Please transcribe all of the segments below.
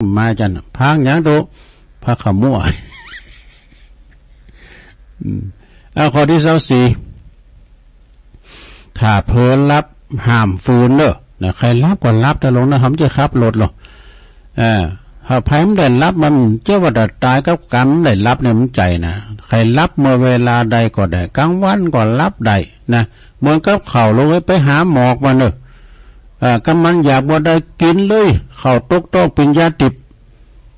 มาจันพักยังดูพักขมั่วข้อที่24ถ้าเพลินรับห้ามฟืนเนอะนะใครรับก็รับแต่ลงนะผมจะขับรถหรอกถ้าไพ่ไม่ได้รับมันเจ้าว่าตายกับกรรมได้รับเนี่ยมันใจนะใครรับเมื่อเวลาใดก็ได้กลางวันก็รับได้นะเหมือนกับเข่าลงไปหาหมอกมาเนอะก็มันอยากว่าได้กินเลยเข่าตกต้องเป็นยาติบ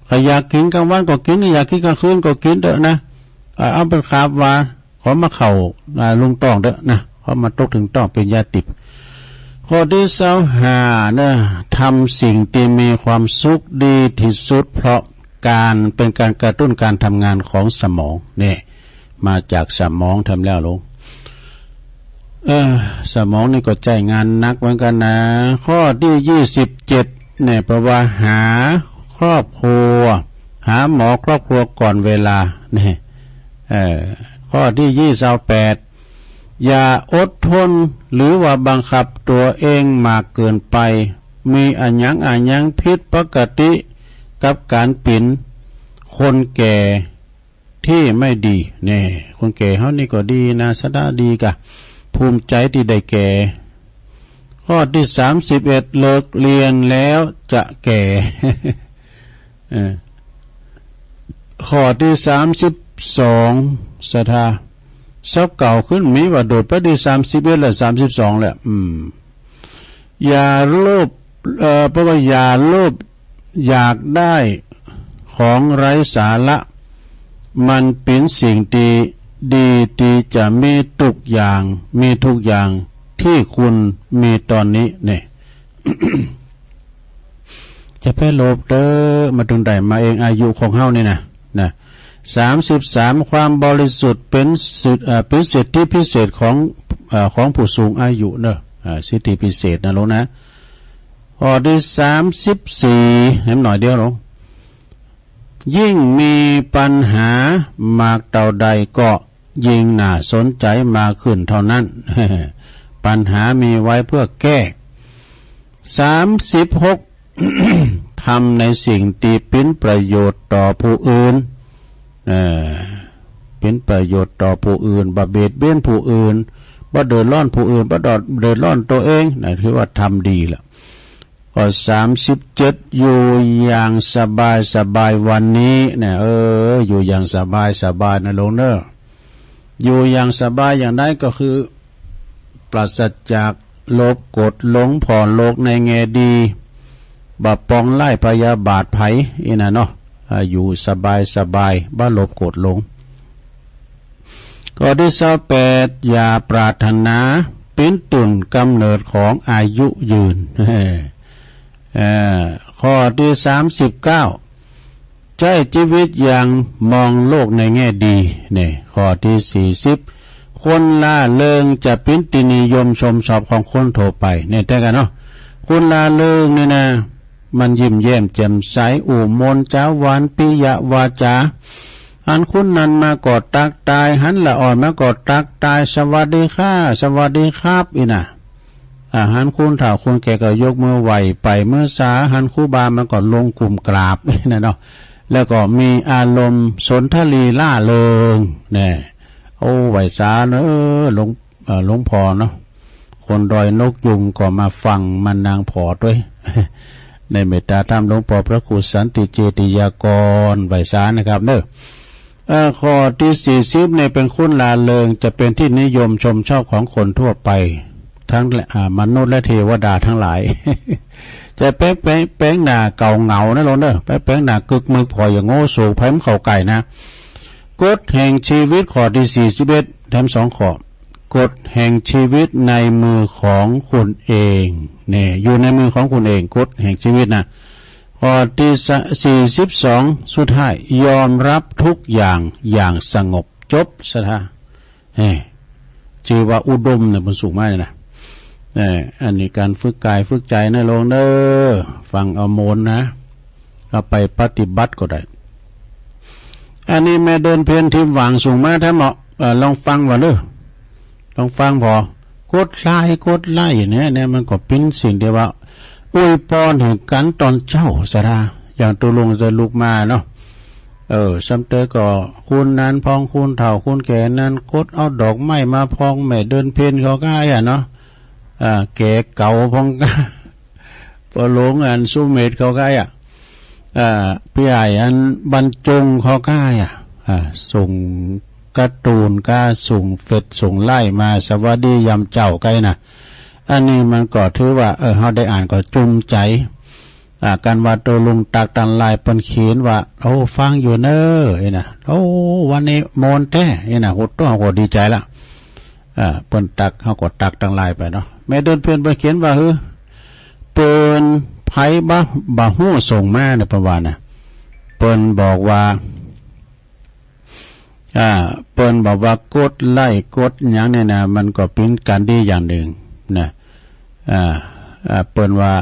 ใครอยากกินกลางวันก็กินอยากกินกลางคืนก็กินเถอะนะเอาเป็นคาบว่าขอมาเข่าลุงต้องเถอะนะเพราะมาตกถึงต้องเป็นยาติบข้อที่25นะทำสิ่งที่มีความสุขดีที่สุดเพราะการเป็นการกระตุ้นการทำงานของสมองเนี่ยมาจากสมองทำแล้วลงสมองนี่ก็ใจงานนักเหมือนกันนะข้อที่27เนี่ยแปลว่าหาครอบครัวหาหมอครอบครัวก่อนเวลาเนี่ยข้อที่28อย่าอดทนหรือว่าบังคับตัวเองมากเกินไปมีอันยังผิดปกติกับการปิ่นคนแก่ที่ไม่ดีเนี่ยคนแก่เขานี่ก็ดีนะสดาดีกะภูมิใจที่ได้แก่ข้อที่31เลิกเรียนแล้วจะแก่ข้อที่32ศรัทธาเศร้าเก่าขึ้นมีว่าโดดไปที่31และ32แหละอย่าโลภเพราะว่าอย่าโลภอยากได้ของไร้สาระมันเป็นสิ่งดีที่จะมีทุกอย่างที่คุณมีตอนนี้เนี่ย จะไปโลภเด้อมาตรงใดมาเองอายุของเฮานี่นะ33ความบริสุทธิ์เป็นสิทธิพิเศษของผู้สูงอายุเนอะสิทธิพิเศษนะลงนะข้อที่34เห็นหน่อยเดียวลงยิ่งมีปัญหามากเท่าใดก็ยิ่งน่าสนใจมากขึ้นเท่านั้น ปัญหามีไว้เพื่อแก้36 ทำในสิ่งที่เป็นประโยชน์ต่อผู้อื่นเป็นประโยชน์ต่อผู้อื่นบ่เบียดเบียนผู้อื่นบ่เดือดร้อนผู้อื่นบ่เดือดร้อนตัวเองนั่นคือว่าทำดีละข้อ37อยู่อย่างสบายวันนี้เนี่ยอยู่อย่างสบายนะลงเนอะอยู่อย่างสบายอย่างนั้นก็คือปราศจากโลภโกรธหลงผ่อนโลกในแง่ดีบ่ปองไล่พยาบาทไผอีน่ะเนาะอยู่สบายบ่โลภโกรธหลงข้อที่28อย่าปรารถนาเป็นตุนกำเนิดของอายุยืนข้อที่39ใช้ชีวิตอย่างมองโลกในแง่ดีเนี่ยข้อที่40คนล่าเริงจะเป็นที่นิยมชมชอบของคนทั่วไปเนี่ยแต่กันเนาะคนล่าเริงเนี่ยนะมันยิ้มแย้มแจ่มใสอุมนจ้าหวานปิยวาจาอันคุณนั้นมากอดตักตายหันละอ่อนมากอดตักตายสวัสดีค่ะสวัสดีครับอีน่ะหันคุณเฒ่าคุณแก่ก็ยกมือไหวไปเมื่อสาหันคู่บามันก็ลงกลุ่มกราบนี่นะเนาะแล้วก็มีอารมณ์สนทลีล่าเริงเนี่ยโอ้ไหวสาเนอะหลวงพ่อเนาะคนดอยนกยุงก็มาฟังมันนางพอด้วย ในเมตตาธรรมหลวงพ่อพระครูสันติเจติยากรไหวสานะครับเนอะข้อที่40เนี่ยเป็นคุณลาเริงจะเป็นที่นิยมชมชอบของคนทั่วไปทั้งมนุษย์และเทวดาทั้งหลาย จะแป้งหน้าเก่าเหงานะลงเนอะแป้งหน้ากึกมึกพออย่างโง่สูงแพ้มเข่าไก่นะกฎแห่งชีวิตข้อที่41แถม2ข้อกฎแห่งชีวิตในมือของคุณเองเนี่ยอยู่ในมือของคุณเองกฎแห่งชีวิตนะข้อที่42สุดท้ายยอมรับทุกอย่างสงบจบซะท่าชื่อว่าอุดมเนี่ยมันสูงมากเลยนะอันนี้การฝึกกายฝึกใจนะลงเด้อฟังเอาโมนนะก็ไปปฏิบัติก็ได้อันนี้แม่เดินเพียนทิมหวังสูงมากถ้าเหมาะลองฟังว่าเด้อลองฟังพอกดไล่เนี่ยมันก็เป็นสิ่งเดียวว่าอวยพรถึงกันตอนเจ้าสรา อย่างตุลุงจะลุกมาเนาะซ้ำเตอก็คุณนั้นพองคุณเฒ่าคุณแก่นั้นกดเอาดอกไม้มาพองแม่เดินเพนเขาก็เนาะแก่เก่าพองก็พอหลงอันสุเมธเขาก็พี่ใหญ่อันบรรจงเขาก็ส่งการ์ตูนก็ส่งเฟซส่งไล่มาสวัสดียามเจ้าใกล้นะอันนี้มันก็ถือว่าเฮาได้อ่านก็จุมใจการว่าตัวลุงตักตันลายเปิ้นเขียนว่าโอ้ฟังอยู่เน้อนะโอ้วันนี้โมนแท้นะโหตัวโหดีใจละเปิ้นตักเฮาก็ตักตังลายไปเนาะแม่เดินเพิ่นเขียนว่าเปิ้นไผบ่ฮู้ส่งมาเนี่ยประว่าน่ะเปิ้นบอกว่าเปิ้นบอกว่ากดไล่กดหยังเนี่ยนะมันก็เป็นการดีอย่างหนึ่งนะเปิ้นว่า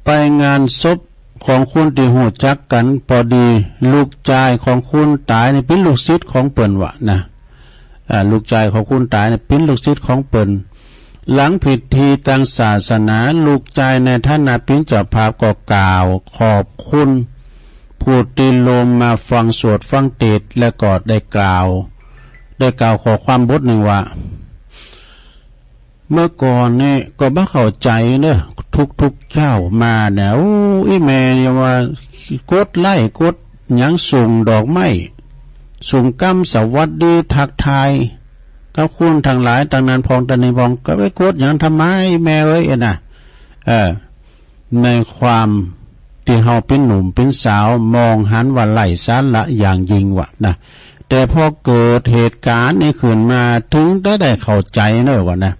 ไปงานศพของคุณที่หูจักกันพอดีลูกชายของคุณตายนี่เป็นลูกศิษย์ของเปิ้นวะนะลูกชายของคุณตายนี่เป็นลูกศิษย์ของเปิ้นหลังพิธีทางศาสนาลูกชายในฐานะเป็นเจ้าภาพก็กล่าวขอบคุณผู้ที่ลงมาฟังสวดฟังเทศน์และก็ได้กล่าวขอความบทหนึ่งว่าเมื่อก่อนนี่ก็บ่เข้าใจเนอะทุกเจ้ามาเนี่ยโอ้อีแม่เนี่ยว่ากดไล่กดหยังส่งดอกไม้ส่งกำสวัสดีทักทายกับคุณทั้งหลายต่างนั้นพองตะนี้พองก็ไปกดหยังทำไมแม่เอ้ยน่ะในความที่เฮาเป็นหนุ่มเป็นสาวมองหันว่าไล่สาระอย่างยิ่งวะนะแต่พอเกิดเหตุการณ์นี้ขึ้นมาถึงได้เข้าใจเนอะว่านะ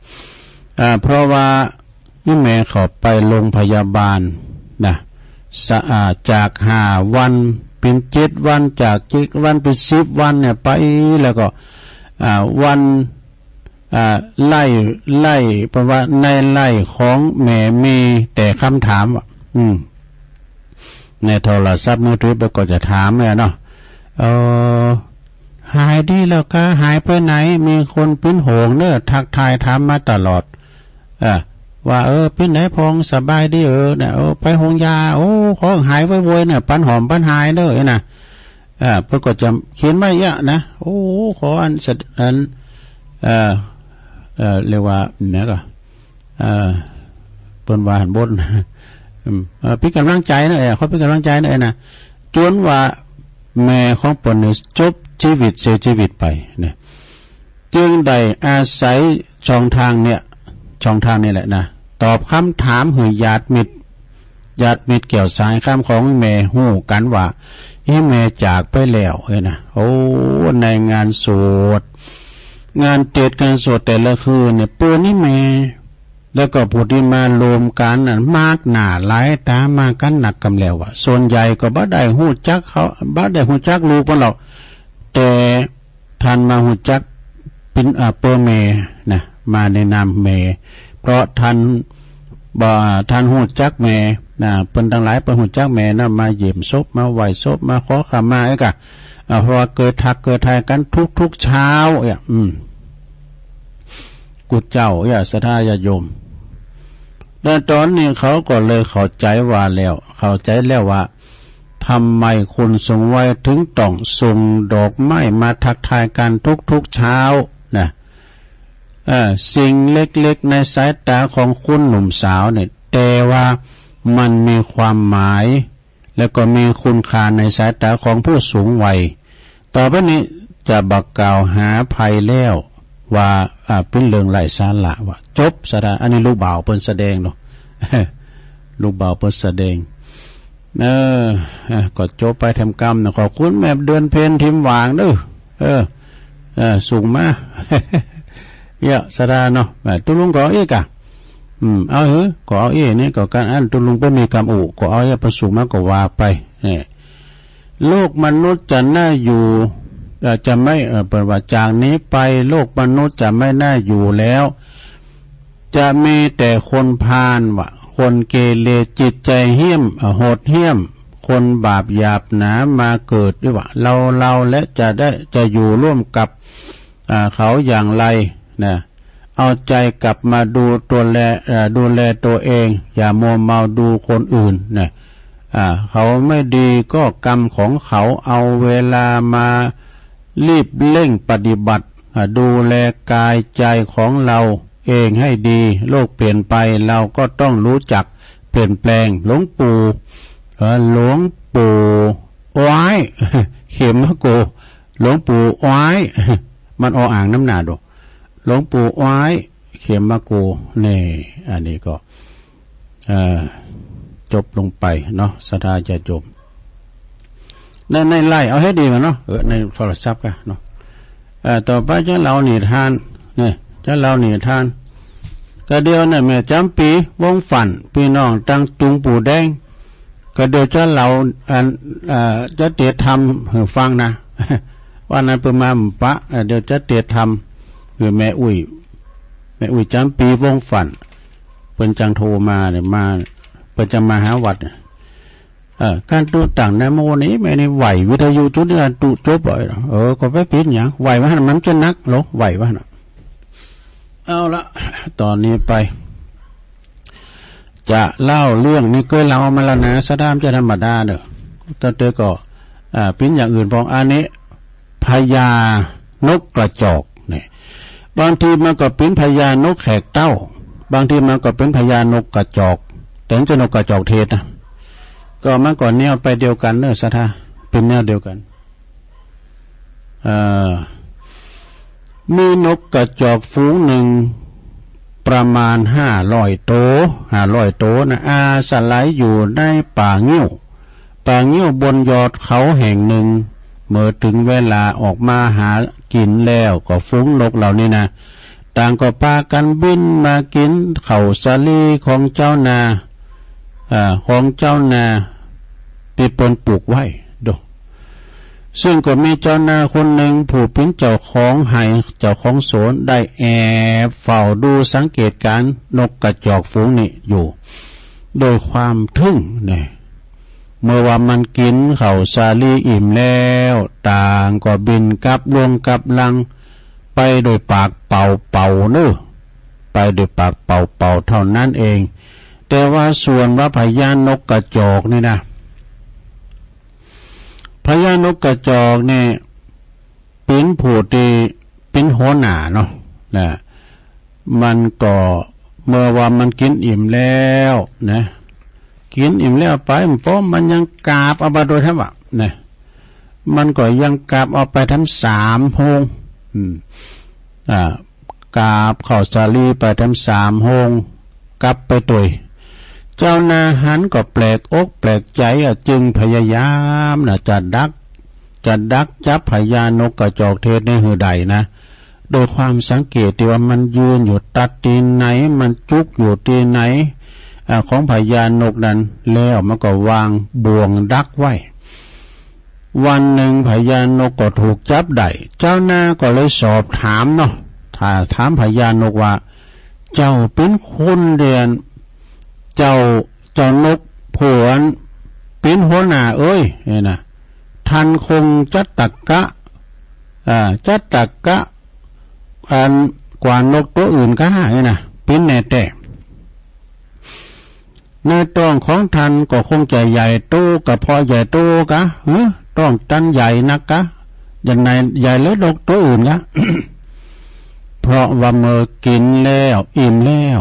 เพราะว่านี่แม่เขาไปโรงพยาบาลนะจาก5 วันเป็น7 วันจาก7 วันเป็น10 วันเนี่ยไปแล้วก็วันไล่เพราะว่าในไล่ของแม่มีแต่คำถามในโทรศัพท์มือถือไปก็จะถามเลยเนาะหายดีแล้วคะหายไปไหนมีคนเป็นห่วงเนอะทักทายถามมาตลอดว่าเป็นไหนพองสบายดีเนี่ยไปหงยาโอ้ขอหายไว้ๆเนี่ยปันหอมปันหายเด้อนะเพื่อก็จะเขียนไม่เยอะนะโอ้ขออันเรียกว่าเนี่ยก็เปิ้นว่าหันบนเป็นกำลังใจนะเขาเป็นกำลังใจนะจนว่าแม่ของเปิ้นเนี่ยจบชีวิตเสียชีวิตไปเนี่ยจึงได้อาศัยช่องทางนี่แหละนะตอบคำถามหือญาติมิตรเกี่ยวสายคำของแม่ฮู้กันว่าแม่จากไปแล้วนะโอ้ในงานสวดงานเทศน์งานสวดแต่ละคืนเนี่ยเปิ้นนี่แม่แล้วก็ผู้ที่มารวมกันน่ะมากหน้าหลายตามากันหนักกำแล้วว่าส่วนใหญ่ก็บ่ได้ฮู้จักเขาบ่ได้ฮู้จักลูกเพิ่นหรอกแต่ท่านมาฮู้จักเป็นเปิ้นแม่นะมาในนามแม่เพราะท่านฮู้จักแม่เพิ่นทั้งหลายเพิ่นฮู้จักแม่นะมาเยี่ยมศพมาไหว้ศพมาขอขมาก็เพราะว่าเกิดทายกันทุกเช้ากุเจ้าศรัทธาญาติโยมแต่ตอนนี้เขาก็เลยเข้าใจแล้วว่าทำไมคนทรงไว้ถึงต้องส่งดอกไม้มาทักทายกันทุกเช้านะสิ่งเล็กๆในสายตาของคุณหนุ่มสาวเนี่ยแต่ว่ามันมีความหมายแล้วก็มีคุณค่าในสายตาของผู้สูงวัยต่อไปนี้จะบอกกล่าวหาภัยแล้วว่าเป็นเรื่องไร้สาระว่าจบซะได้อันนี้ลูกบ่าวเพิ่นแสดงเนาะ ลูกบ่าวเพิ่นแสดงก็จบไปทำกรรมนะขอบคุณแม่เดือนเพ็ญทิมหวางเด้อสูงมาเยอะสดาเนาะตุลุงก็เอกเอาก็เอานี่ก็การอันตุลุงบ่มีกรรมอุก็เอาประสูงมาก็ว่าไปนี่โลกมนุษย์จะน่าอยู่จะไม่เปิดว่าจากนี้ไปโลกมนุษย์จะไม่น่าอยู่แล้วจะมีแต่คนพาลว่ะคนเกเรจิตใจเหี้ยมโหดเหี้ยมคนบาปหยาบหนามาเกิดด้วยว่าเราและจะอยู่ร่วมกับเขาอย่างไรนะเอาใจกลับมาดูแลตัวเองอย่ามัวเมาดูคนอื่นนะ เขาไม่ดีก็กรรมของเขาเอาเวลามารีบเร่งปฏิบัติดูแลกายใจของเราเองให้ดีโลกเปลี่ยนไปเราก็ต้องรู้จักเปลี่ยนแปลงหลวงปู่อ้อยเข็มมะโกหลวงปู่อ้อยมันออ่างน้ำหนาดูหลวงปู่อ้อยเข็มมะโกนี่อันนี้ก็จบลงไปเนาะศรัทธาจะจบในไล่เอาให้ดีมันเนาะในโทรศัพท์กันเนาะต่อไปจะเล่านิทานเนี่ยจะเล่านิทานก็เดียวเนี่ยแม่จำปีวงฝันพี่น้องตั้งตุงปู่แดงก็เดี๋ยวจะเล่าจะเตะทำให้ฟังนะว่านั้นเปิดมาปะเดี๋ยวจะเตะทำคือแม่อุ้ยจำปีวงฝันเป็นจังโทรมาเนี่ยมาเป็นจะมาหาวัดการตุต่างในโมนี้แม่นี่ไหววิทยุจุดนี้ตุจบเลยก็ไปปิดอย่างไหวว่ามันจะนักหรอไหวว่านะเอาละตอนนี้ไปจะเล่าเรื่องนี้เคยเล่ามาแล้วนะสะดามจะธรรมดาเด้อตอนเตก็เป็นอย่างอื่นพองอันนี้พญานกกระจอกเนี่ยบางทีมันก็เป็นพญานกแขกเต้าบางทีมันก็เป็นพญานกกระจอกแต่จะนกกระจอกเทศนะก็มันก่อนแนวไปเดียวกันเนอะสัทธาเป็นแนวเดียวกันมีนกกระจอกฝูงหนึ่งประมาณ500 โตนะอาศัยอยู่ในป่าเงี้ยวบนยอดเขาแห่งหนึ่งเมื่อถึงเวลาออกมาหากินแล้วก็ฝูงนกเหล่านี้นะต่างก็พากันบินมากินข้าวสาลีของเจ้านาที่ปนปลูกไว้ดูซึ่งก็มีเจ้านาคนหนึ่งผู้เป็นเจ้าของไห่เจ้าของสวนได้แอบเฝ้าดูสังเกตการนกกระจอกฝูงนี้อยู่โดยความทึ่งเนี่ยเมื่อว่ามันกินข้าวสาลีอิ่มแล้วต่างก็บินกลับลงกลับลังไปโดยปากเป่าเน้อไปโดยปากเป่าเท่านั้นเองแต่ว่าส่วนว่าพญานกกระจอกนี่นะพญานกกระจอกนี่เป็นผู้ที่เป็นหัวหน้าเนาะนะมันก็เมื่อว่ามันกินอิ่มแล้วนะกินอิ่มแล้วไปเพราะมันยังกาบเอาไปโดยทั้งว่านะมันก็ยังกาบเอาไปทั้ง3 โฮงกาบข้าวสาลีไปทั้ง3 โฮงกลับไปตุยเจ้านาหันก็แปลกอกแปลกใจจึงพยายามจะดักจับพญานกกระจอกเทศในหือใดนะโดยความสังเกตที่ว่ามันยืนอยู่ตัดตีนไหนมันจุกอยู่ตีนไหนของพญานกนั้นแล้วมันก็วางบ่วงดักไว้วันหนึ่งพญานกก็ถูกจับได้เจ้านาก็เลยสอบถามเนาะถามพญานกว่าเจ้าเป็นคนเรียนเจ้านกผวนเป็นหัวหน้านี่นะท่านคงจัดตักกะกว่านกตัวอื่นก็หายนะเป็นแน่แต่ในต้องของท่านก็คงจะใหญ่โตกับพอใหญ่โตกะต้องตันใหญ่นักกะอย่างไหนใหญ่แล้วนกตัวอื่นกะ เพราะว่าเมื่อกินแล้วอิ่มแล้ว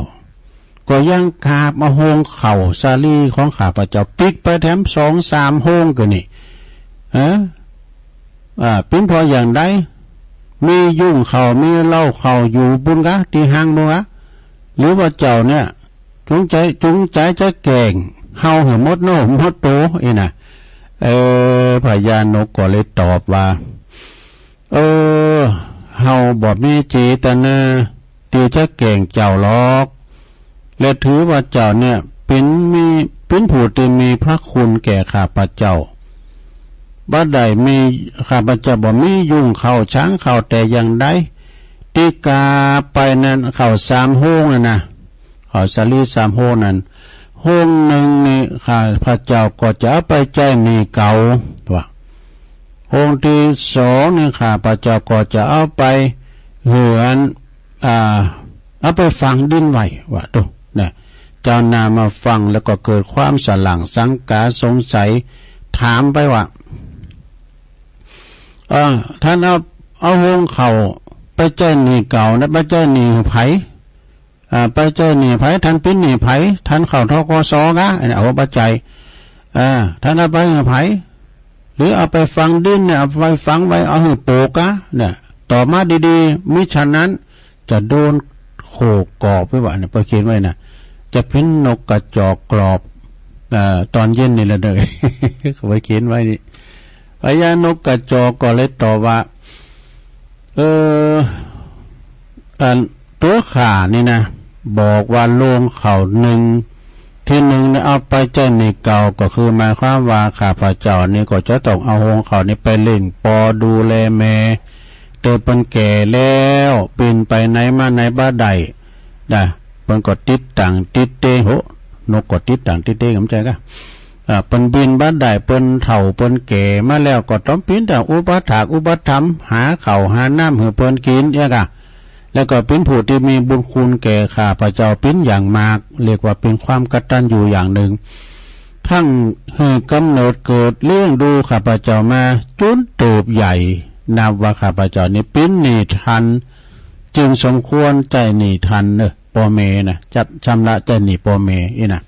ก็ยังกาบมาโฮงเข่าซาลีของข้าพเจ้าปิกไปแถม2-3 โฮงก็นี่เป็นพออย่างใดมียุ่งเข่ามีเล่าเข่าอยู่บุญกะที่ห้างบุญกะหรือว่าเจ้าเนี่ยจุงใจจะแก่งเฮาเหือมดโน่มดโตนะพญานกก็เลยตอบว่าเฮาบ่มีเจตนาที่จะแก่งเจ้าหรอกและถือว่าเจ้าเนี่ยเป็นผู้ที่มีพระคุณแก่ข้าพเจ้าบ่ได้มีข้าพเจ้าบ่มียุ่งเข้าช้างเข้าแต่อย่างใดที่กาไปนั้นเข้า3 โฮงนะข้าวสาลี3 โฮงนั้นโฮงหนึ่งนี่ข้าพเจ้าก็จะเอาไปใจมีเก่าว่าโฮงที่2นี่ข้าพเจ้าก็จะเอาไปเหือนเอาไปฝังดินไว้ว่าดูเนี่ย เจ้านามาฟังแล้วก็เกิดความสลังสังกาสงสัยถามไปว่าท่านเอาหงเขาไปเจ้าหนี้เก่านะไปเจ้าหนี้ไผไปเจ้าหนี้ไผท่านเป็นหนี้ไผท่านเข้าทกสกะเอาปัจจัยท่านเอาไปไผหรือเอาไปฟังดิ้นเนี่ยเอาไปฟังไว้เอาหือโปกะเนี่ยต่อมาดีๆมิฉะนั้นจะโดนโขกกรอบไว้ว่าเนี่ยไปเขียนไว้นะจะเป็นนกกระจอกกรอบตอนเย็นนี่แหละเด้อ เขาไปเขียนไว้นี่พญานกกระจอกก็เลยตอบว่าตัวข่านี่นะบอกว่าโลงเขาหนึ่งที่หนึ่งเนี่ยเอาไปเจ้าหนี้เก่าก็คือหมายความว่าข้าพเจ้านี่ก็จะต้องเอาโฮงเขานี่ไปเล่งปอดูแลแม่เติบเป็นแก่แล้วปีนไปไหนมาไหนบ้าใดนะเปิ้นก็ติดต่างติดเตโหนกก็ติดต่างติดเตเข้าใจกะเปิ้นบินบ้าใดเปิ้นเฒ่าเปิ้นแก่มาแล้วก็ต้องปีนแต่อุปถากอุปถัมภ์หาข้าวหาน้ำให้เปิ้นกินเนี่ยกะแล้วก็เป็นผู้ที่มีบุญคุณแก่ข้าพเจ้าเป็นอย่างมากเรียกว่าเป็นความกตัญญูอย่างหนึ่งทั้งให้กำเนิดเกิดเลี้ยงดูข้าพเจ้ามาจนเติบใหญ่นับว่าข้าพเจ้านี่เป็นหนี้ทันจึงสมควรใจหนี้ทันเนอะปอเมนะจับชำระใจหนี้ปอเมอีนะ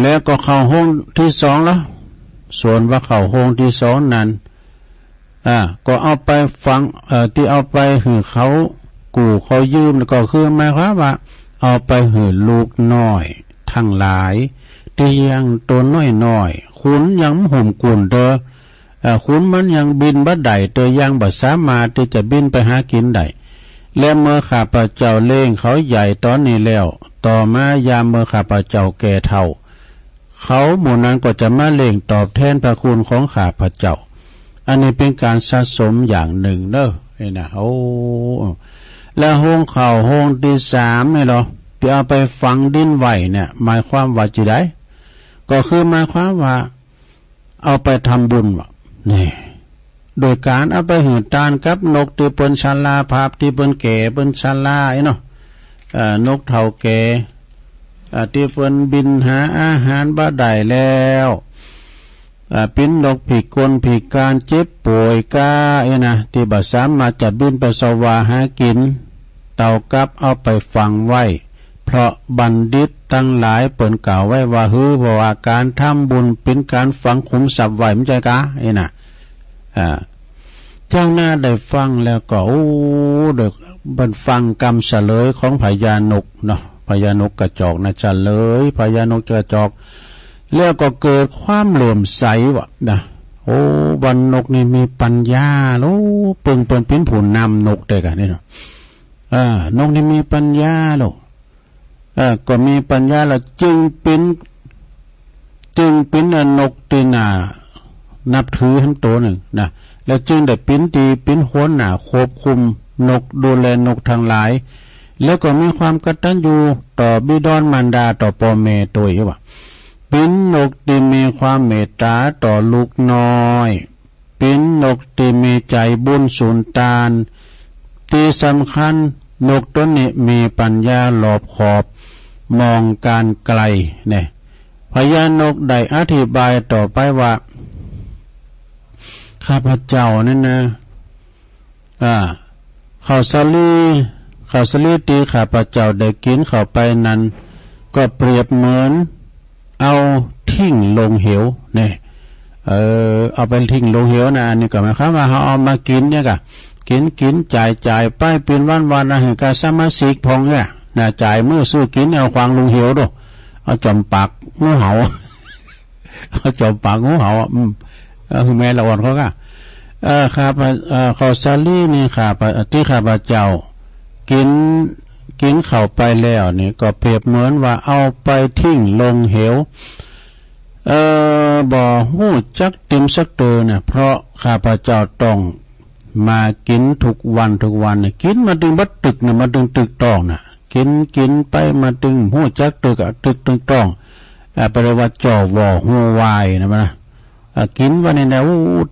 แล้วก็เข้าห้องที่สองแล้วส่วนว่าเข้าห้องที่สองนั้นก็เอาไปฟังที่เอาไปหือเขากู่เขายืมแล้วก็คือหมายความว่าเอาไปหือลูกน้อยทั้งหลายเตียงตัวน้อยขุนยังห่มกุ่นเด้อขุนมันยังบินบ่ได้เตยยังบ่สามารถที่จะบินไปหากินได้และเมื่อข้าพเจ้าเล่งเขาใหญ่ตอนนี้แล้วต่อมายามเมื่อข้าพเจ้าแก่เฒ่าเขาหมู่นั้นก็จะมาเล่งตอบแทนพระคุณของข้าพเจ้าอันนี้เป็นการสะสมอย่างหนึ่งเด้อไอ้นะแล้วห้องข่าวห้องที่สามนี่เหรอที่เอาไปฝังดินไหวเนี่ยหมายความว่าจีได้ก็คือหมายความว่าเอาไปทำบุญวะนี่โดยการเอาไปหืดตานกับนกที่เปิ้นชาลาภาพที่เปิ้นแก่เปิ้นชาลาไอ้เนาะนกเฒ่าแก่ที่เปิ้นบินหาอาหารบ่ได้แล้วเป็นนกผีกลผีการเจ็บป่วยกาไอ้นะที่บ่สามารถจะบินไปสวาหากินเต่ากับเอาไปฝังไว้เพราะบัณฑิตทั้งหลายเปิ้นกล่าวไว้ว่าเพราะว่าการทำบุญเป็นการฝังขุมทรัพย์ไว้ไม่ใช่กะไอ้นะเจ้าหน้าได้ฟังแล้วก็เด็กบันฟังกรรมเฉลยของพญานกเนาะพญานกกระจอกนะเฉลยพญานกกระจอกแล้วก็เกิดความเหลื่อมใสวะนะวันนกนี่มีปัญญาโเปิงเป็นผู้นำนกได้กันนี่เนาะนกนี่มีปัญญาโลก็มีปัญญาแล้วจึงเป็นนกตีนานับถือทั้งตัวหนึ่งนะแล้วจึงได้เป็นหัวหน้าควบคุมนกดูแลนกทั้งหลายแล้วก็มีความกตัญญูต่อบิดามารดาต่อพ่อแม่ตัวเองว่าเป็นนกที่มีความเมตตาต่อลูกน้อยเป็นนกที่มีใจบุญสุนทานที่สำคัญนกตัวนี้มีปัญญาหลอบขอบมองการไกลเนี่ยพญานกได้อธิบายต่อไปว่าข้าพเจ้านั่นนะข้าวสาลีตีข้าพเจ้าได้กินเข้าไปนั้นก็เปรียบเหมือนเอาทิ้งลงเหวเนี่ยเอาไปทิ้งลงเหวนะอันนี้ก็หมายความว่าเขาเอามากินเนี่ยกะกินจ่ายไปเป็นวันนะเห็นการสมาชิกพองเนี่ยนะจ่ายมือซื้อกินเอาควางลงเหวดูเอาจอมปากงูเห่าเอาจอมปากงูเห่าคือแม่ละอ่อนเขาก็ครับข้าวสาลีนี่ครับที่ข้าพเจ้ากินเข้าไปแล้วนี่ก็เปรียบเหมือนว่าเอาไปทิ้งลงเหวบ่ฮู้จักติมสักตัวเนี่ยเพราะข้าพเจ้าต้องมากินทุกวันเนี่ยกินมาถึงบัดตึกเนี่ยมาถึงตึกต้องน่ะกินไปมาถึงฮู้จักตึกตึกต้องแปลว่าจ่อวอฮู้วายนะมันกินวันนี้นะ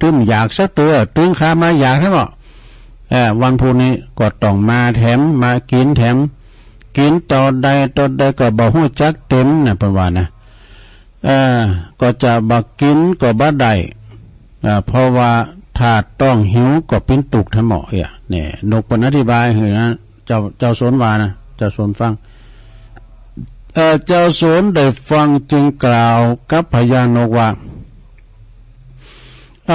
ตึมอยากสักตัวตึงขามาอยากใช่ป่ะวันพรุ่งนี้ก็ต้องมาแถมมากินแถม กินต่อใดก็บ่ฮู้จักเต็มนะเพิ่นว่านะก็จะบ่กินก็บ่ได้เพราะว่าถ้าต้องหิวก็เป็นตุกทั้งหมดเนี่ยนกเพิ่นอธิบายให้นะเจ้าสนว่านะเจ้าสนฟังเจ้าสนได้ฟังจึงกล่าวกับพญานกว่าเอ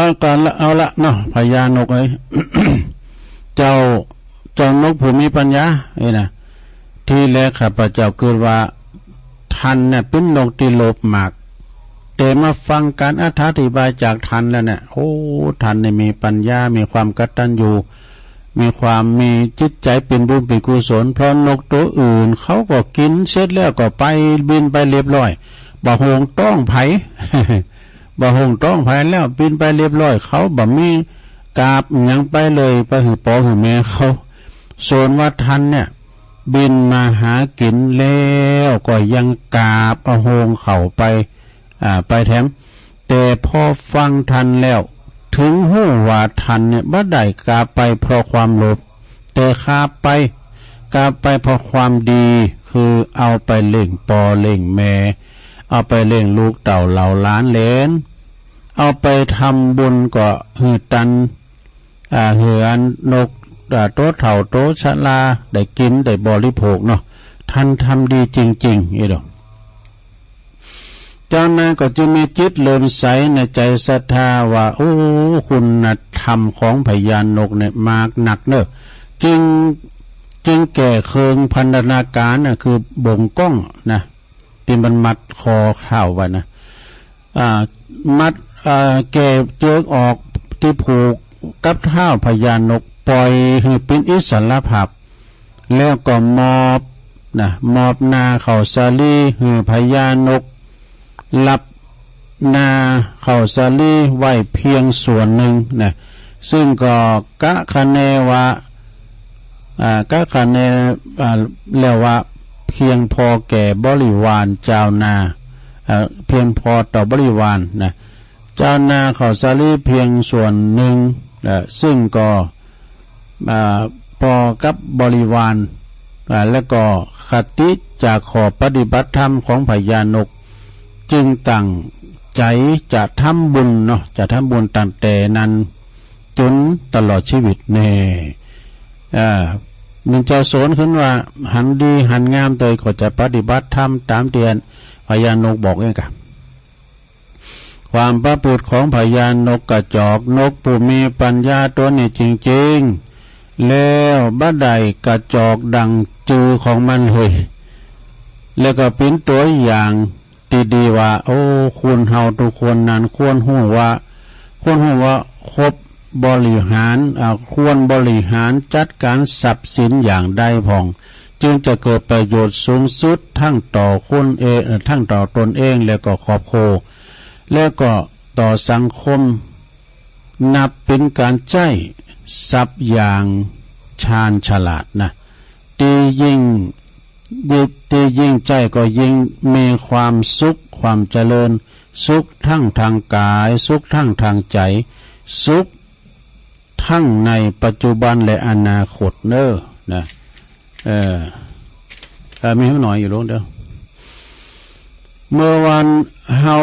าละเนาะพญานกเอ้ย เจ้านกผู้มีปัญญานะที่แรกข้าพเจ้าเกิดว่าท่านเนี่ยเป็นนกที่โลภมากแต่มาฟังการอธิบายจากท่านแล้วเนี่ยโอ้ท่านเนี่ยมีปัญญามีความกตัญญูมีความมีจิตใจเป็นบุญเป็นกุศลเพราะนกตัวอื่นเขาก็กินเสร็จแล้วก็ไปบินไปเรียบร้อยบ่โหงต้องไผ บ่โหงต้องไผแล้วบินไปเรียบร้อยเขาบ่มีกราบหยังไปเลยไปหือปอหือแม่เขาส่วนว่าท่านเนี่ยบินมาหากินแล้วก็ยังกราบเอาโหงเข่าไปแถมแต่พอฟังทันแล้วถึงหู้ว่าทันเนี่ยบ่ได้กราบไปเพราะความโลภแต่กราบไปเพราะความดีคือเอาไปเล่งปอเล่งแม่เอาไปเล่งลูกเต่าเหล่าล้านเหลนเอาไปทำบุญก็หือตันเหือนนกโตเถ่าโตชะลาได้กินได้บริโภคเนาะท่านทำดีจริงๆอีดอกจากนั้นก็จะมีจิตเลื่อมใสในใจศรัทธาว่าโอ้คุณธรรมของพญานกเนี่ยมากหนักเนอะจึงแก่เคืองพันธนาการน่ะคือบ่งก้องนะที่มันมัดคอข้าวไว้นะมัดแก่เจือกออกที่ผูกกับเท้าพญานกปล่อยให้เป็นอิสระภาพแล้วก็มอบนาเข้าสาลีให้พญานกรับนาเข้าสาลีไว้เพียงส่วนหนึ่งนะซึ่งก็กะคะเนว่าแล้วว่าเพียงพอแก่บริวารเจ้านาเพียงพอต่อบริวารนะเจ้านาเข้าสาลีเพียงส่วนหนึ่งซึ่งก็พอกับบริวารแล้วก็คติจากขอปฏิบัติธรรมของพญานกจึงตั้งใจจะทำบุญเนาะจะทำบุญตั้งแต่นั้นจนตลอดชีวิตแน่มันจะสอนขึ้นว่าหันดีหันงามโดยก็จะปฏิบัติธรรมตามเตียนพญานกบอกเองกันความประพฤติของพญานกกระจอกนกผู้มีปัญญาตัวนี้จริงๆแล้วบัดใดกระจอกดังจือของมันเลยแล้วก็เป็นตัวอย่างดีว่าโอ้คุณเฮาทุกคนนั้นควรหู้ว่าครบบริหารควรบริหารจัดการทรัพย์สินอย่างใดผ่องจึงจะเกิดประโยชน์สูงสุดทั้งต่อคนทั้งต่อตนเองแล้วก็ครอบครัวแล้วก็ต่อสังคมนับเป็นการใช้ทรัพย์อย่างชาญฉลาดนะตียิ่งใจก็ยิ่งมีความสุขความเจริญสุขทั้งทางกายสุขทั้งทางใจสุขทั้งในปัจจุบันและอนาคตเนอะนะมีให้หน่อยอยู่ลงเดียวเมื่อวันเฮา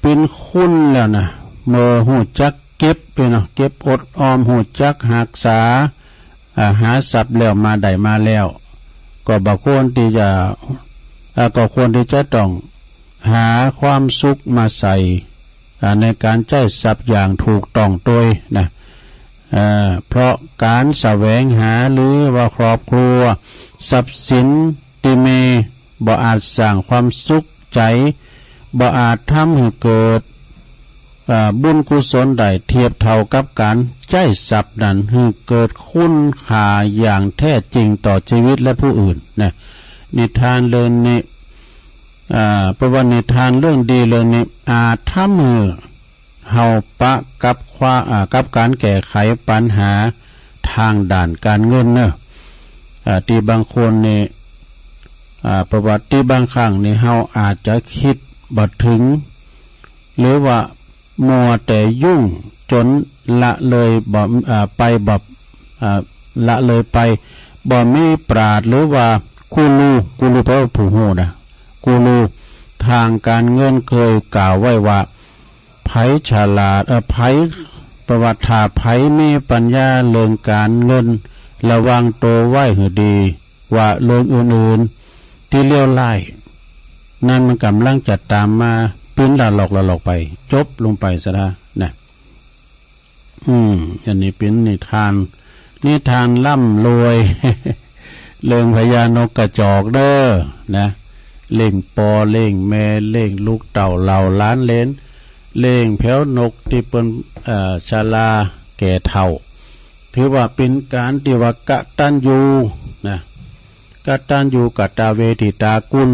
เป็นคุณแล้วนะเมื่อหูจักเก็บไปเนาะเก็บอดออมหูจักหักษาหาทรัพย์แล้วมาได้มาแล้วก็บ่ควรที่จะต้องหาความสุขมาใส่ในการใช้ทรัพย์อย่างถูกต้องโดยนะเพราะการแสวงหาหรือว่าครอบครัวทรัพย์สินที่มีบ่อาจสร้างความสุขใจบ่อาจทำให้เกิดบุญกุศลใดเทียบเท่ากับการใช้ทรัพย์นั้นให้เกิดคุณค่าอย่างแท้จริงต่อชีวิตและผู้อื่นนะนิทานเรื่องนี้ประวัตินิทานเรื่องดีเรื่องนี้อาจทำให้เฮาปะกับการแก้ไขปัญหาทางด้านการเงินเนอะที่บางคนนี่ประวัติที่บางครั้งนี่เฮาอาจจะคิดบ่ถึงหรือว่ามัวแต่ยุ่งจนละเลยละเลยไปบ่มีปราชญ์หรือว่า กูรูแปลว่าผู้ฮู้นะกูรูทางการเงินเคยกล่าวไว้ว่าไผฉลาดไผประวัติถาไผมีปัญญาเรื่องการเงินระวังตัวไว้ให้ดีว่าเรื่องอื่นๆที่เลี้ยวไล่นั่นมันกำลังจะตามมาปิ้นละหลอกไปจบลงไปซะนะอันนี้เป็นนิทานร่ำรวย เรื่องพญานกกระจอกเด้อนะเล่งปอเล่งแม่เล่งลูกเต่าเหล่าล้านเลนเล่งแผ่วนกที่เป็นชาลาแก่เฒ่าถือว่าเป็นการที่ว่ากตัญญูนะกตัญญูกตเวทิตากุล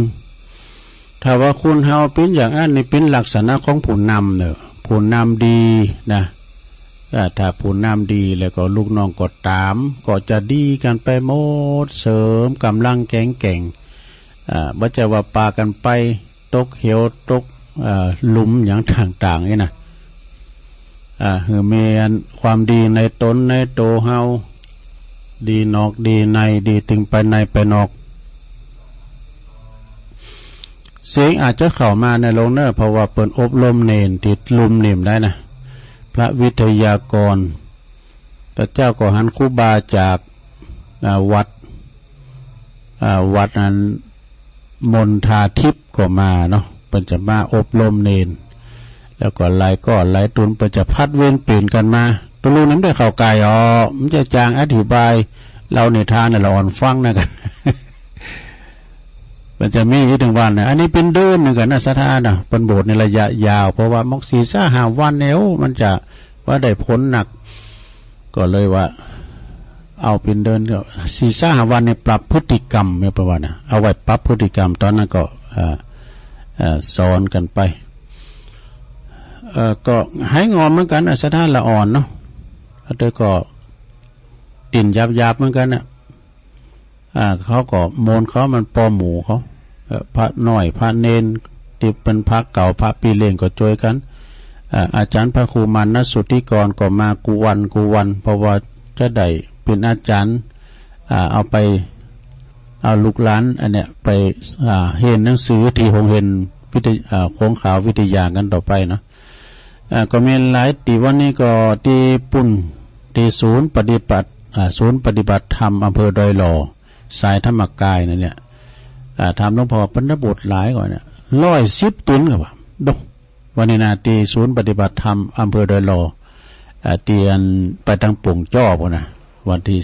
ถ้าว่าคุณเฮาเป็นอย่างนั้นนี่เป็นลักษณะของผู้นำเนอะผู้นำดีนะถ้าผู้นำดีแล้วก็ลูกน้องก็ตามก็จะดีกันไปหมดเสริมกำลังแข็งบ่จะว่าปากันไปตกเขียวตกหลุมอย่างต่างๆนี่นะมีความดีในตนในโตเฮาดีนอกดีในดีถึงไปในไปนอกเสียงอาจจะเข้ามาในโรงเนอเพราะว่าเปิดอบรมเนนติดลุมนิ่มได้นะพระวิทยากรแต่เจ้าก็หันครูบาจากวัดนั้นมนทาทิพย์ก็มาเนาะเป็นจะมาอบรมเนนแล้วก็หลายตุนเป็นจะพัดเว้นเปลี่ยนกันมาตัวลูกนั้นได้เข้าไกลมันจะจางอธิบายเราในทานเราอ่อนฟังนะกัน มันจะมีอีกหนึ่งวันนะอันนี้เป็นเดินหนึ่งกันนะสถานนะเป็นโบสถ์ในระยะยาวเพราะว่ามก4-5 วันเนี่ยมันจะว่าได้ผลหนักก็เลยว่าเอาเป็นเดินก็4-5 วันเนี่ยปรับพฤติกรรมเนี่ยประวัตินะเอาไว้ปรับพฤติกรรมตอนนั้นก็สอนกันไปก็ให้งอมเหมือนกันนะสถานละอ่อนเนาะแล้วก็ติ่นยับเหมือนกันนะเขาก็โมนเขามันปอหมูเขาพระน้อยพระเนนที่เป็นพระเก่าพระปีเลงก็ช่วยกันอาจารย์พระครูมานัสสุทธิกรก็มากูวันเพราะว่าจะได้เป็นอาจารย์เอาลูกหลานอันเนี้ยไปเห็นหนังสือที่โรงเรียนวิทยาโค้งขาววิทยากันต่อไปเนาะก็มีหลายตีวันนี้ก็ที่ปุ่นที่ศูนย์ปฏิบัติธรรมอำเภอดอยหล่อสายธรรมกายนั่นเนี่ยทำหลวงพ่อปัญญบุตรหลายก่อนเนี่ย110 ตุนครับดงวันนี้นาตีศูนย์ปฏิบัติธรรมอำเภอดอยหล่อเตียนไปทางปุ่งจ้อพวกนะวันที่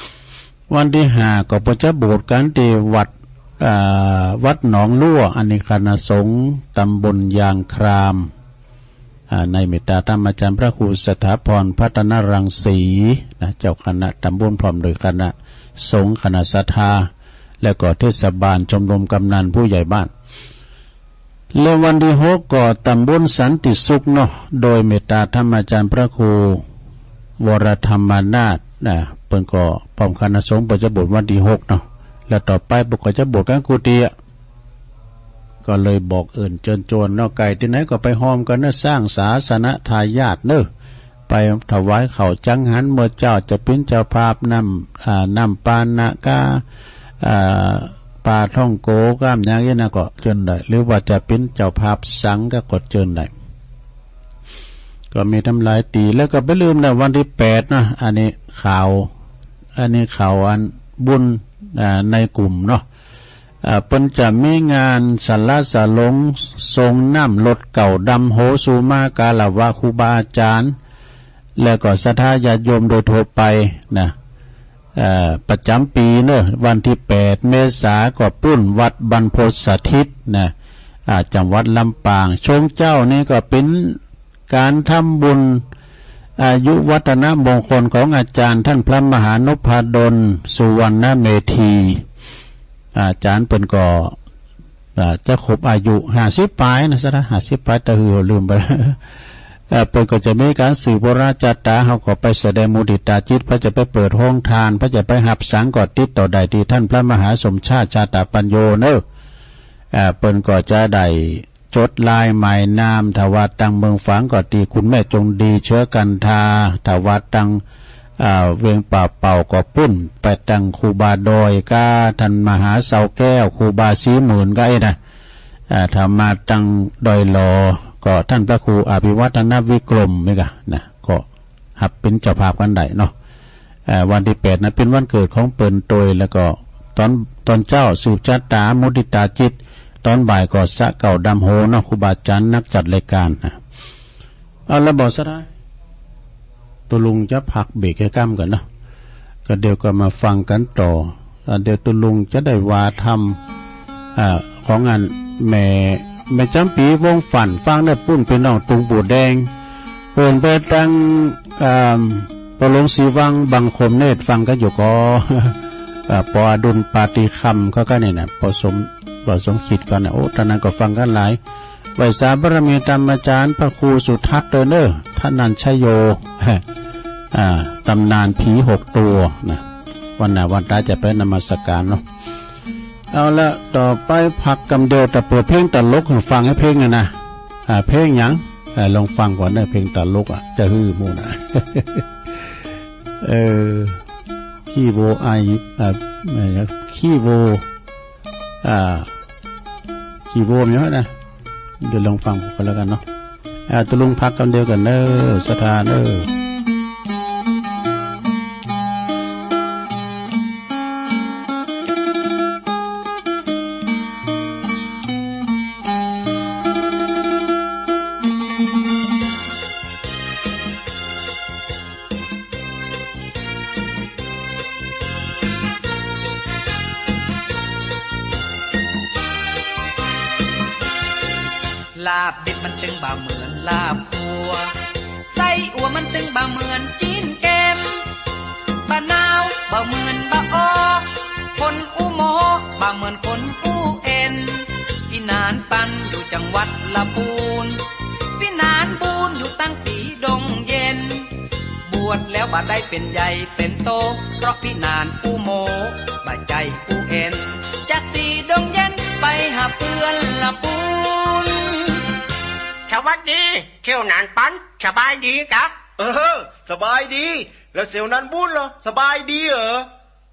3วันที่5ก็ปัญญบุตรกันที่วัดหนองลั่วอเนกคณสงฆ์ตำบลยางครามในเมตตาธรรมอาจารย์พระครูสถาพรพัฒนรังสีนะเจ้าคณะตำบลพร้อมโดยคณะสงฆ์คณะศรัทธาและก็เทศบาลชมรมกำนันผู้ใหญ่บ้านและวันที่6ก็ตำบลสันติสุขเนาะโดยเมตตาธรรมอาจารย์พระครูวรธรรมนาถนะเปิ้นก็พร้อมคณะสงฆ์ประจำบทวันที่6เนาะแล้วต่อไปบุกก็จะบทกันกุฏิก็เลยบอกเชิญโจรเนาะไก่ที่ไหนก็ไปห้อมกันเนาะสร้างศาสนทายาทเนาะไปถวายเขาจังหันเมื่อเจ้าจะเป็นเจ้าภาพนำปานากาปาท่องโกก้ามอย่างนี้นะก็เชิญได้หรือว่าจะเป็นเจ้าภาพสังก็กดเชิญได้ก็มีทำลายตีแล้วก็ไปลืมนะวันที่8นะอันนี้ข่าวอันบุญในกลุ่มเนาะเปิ้นจะมีงานสรรสะลงทรงน้ำลดเก่าดำโหสูมากาลวะครูบาอาจารย์แล้วก็ศรัทธาญาติโยมโดยทั่วไปนะประจำปีเนอะวันที่8 เมษายนก็ปุ้นวัดบรรพตสถิตนะจังหวัดลำปางช่วงเจ้านี่ก็เป็นการทำบุญอายุวัฒนมงคลของอาจารย์ท่านพระมหานพดลสุวรรณเมธีอาจารย์เปิ้นก็จะครบอายุ50 ปลายนะซะนะ50 ปลายแต่ลืมไปเปิ้นก็จะมีการสื่อโบราณจัตตาเฮาก็ไปแสดงมุทิตาจิตพระจะไปเปิดห้องทานพระจะไปหับสังก็ติดต่อได้ที่ท่านพระมหาสมชาติชาตปัญโยเนอะเปิ้นก็จะได้จดลายหมายนามถวายตังเมืองฝังก็ตีคุณแม่จงดีเชื้อกันทาถวายตัง เวียงป่าเป่าก็ปุ้นไปตังครูบาดอยก้าท่านมหาเสาแก้วครูบาสีหมื่นก็ไอ้นะทำมาตังดอยลอก็ท่านพระครูอภิวัฒนวิกรมนี่กะนะก็หับเป็นเจ้าภาพกันได้เนาะวันที่8นั้นเป็นวันเกิดของเปิ่นโตยแล้วก็ตอนเจ้าสืบชะตามุติตาจิตตอนบ่ายก็สะเก่าดำโหเนาะครูบาอาจารย์นักจัดรายการนะเอาแล้วบอกซะได้ตัวลุงจะพักเบรกแค่ก้ามกันเนาะก็เดี๋ยวก็มาฟังกันต่อเดี๋ยวตัวลุงจะได้ว่าทำของงานแม่จำปีวงฝันฟังได้ปุ้นเป็นน้องตุงปูแดงเปิ่นไปตั้งปลงสีวังบังคมเนตรฟังก็อยู่ก็ปอดุลปาติคำก็เนี่ยนะผสมคิดกันนะโอ้ตอนนั้นก็ฟังกันหลายไหวสาบารมีธรรมอาจารย์พระครูสุทัศน์เนอร์ท่านนันชโยตำนานผี6 ตัวนะวันตาจะไปนมัสการเนาะเอาละต่อไปพักกำเดียวแต่เปิดเพลงตลกให้ฟังให้เพลงนะเพลงหยังลองฟังก่อนนะเพลงตลกจะฮือมูนะขี้โบขี้โบขี้โบมีไหมนะเดี๋ยวลองฟังกันแล้วกันเนาะตะลุงพักกันเดียวกันเนอสถานลาบดิบมันตึงบ่าเหมือนลาบคัวไส้อั่วมันตึงบ่าเหมือนจีนแกมบะนาวบ่าเหมือนบะออคนอู้โมบ่าเหมือนคนอู้เอ็นพี่นานปันอยู่จังหวัดละปูนพี่นานบูนอยู่ตั้งสีดงเย็นบวชแล้วบ่ได้เป็นใหญ่เป็นโตเพราะพี่นานอู้โมบ่ใจอู้เอ็นจากสีดงเย็นไปหาเพื่อนละปูนสวัสดีเที่ยวนานปันสบายดีครับสบายดีแล้วเสี่ยวนั้นบุญเหรอสบายดีเหรอ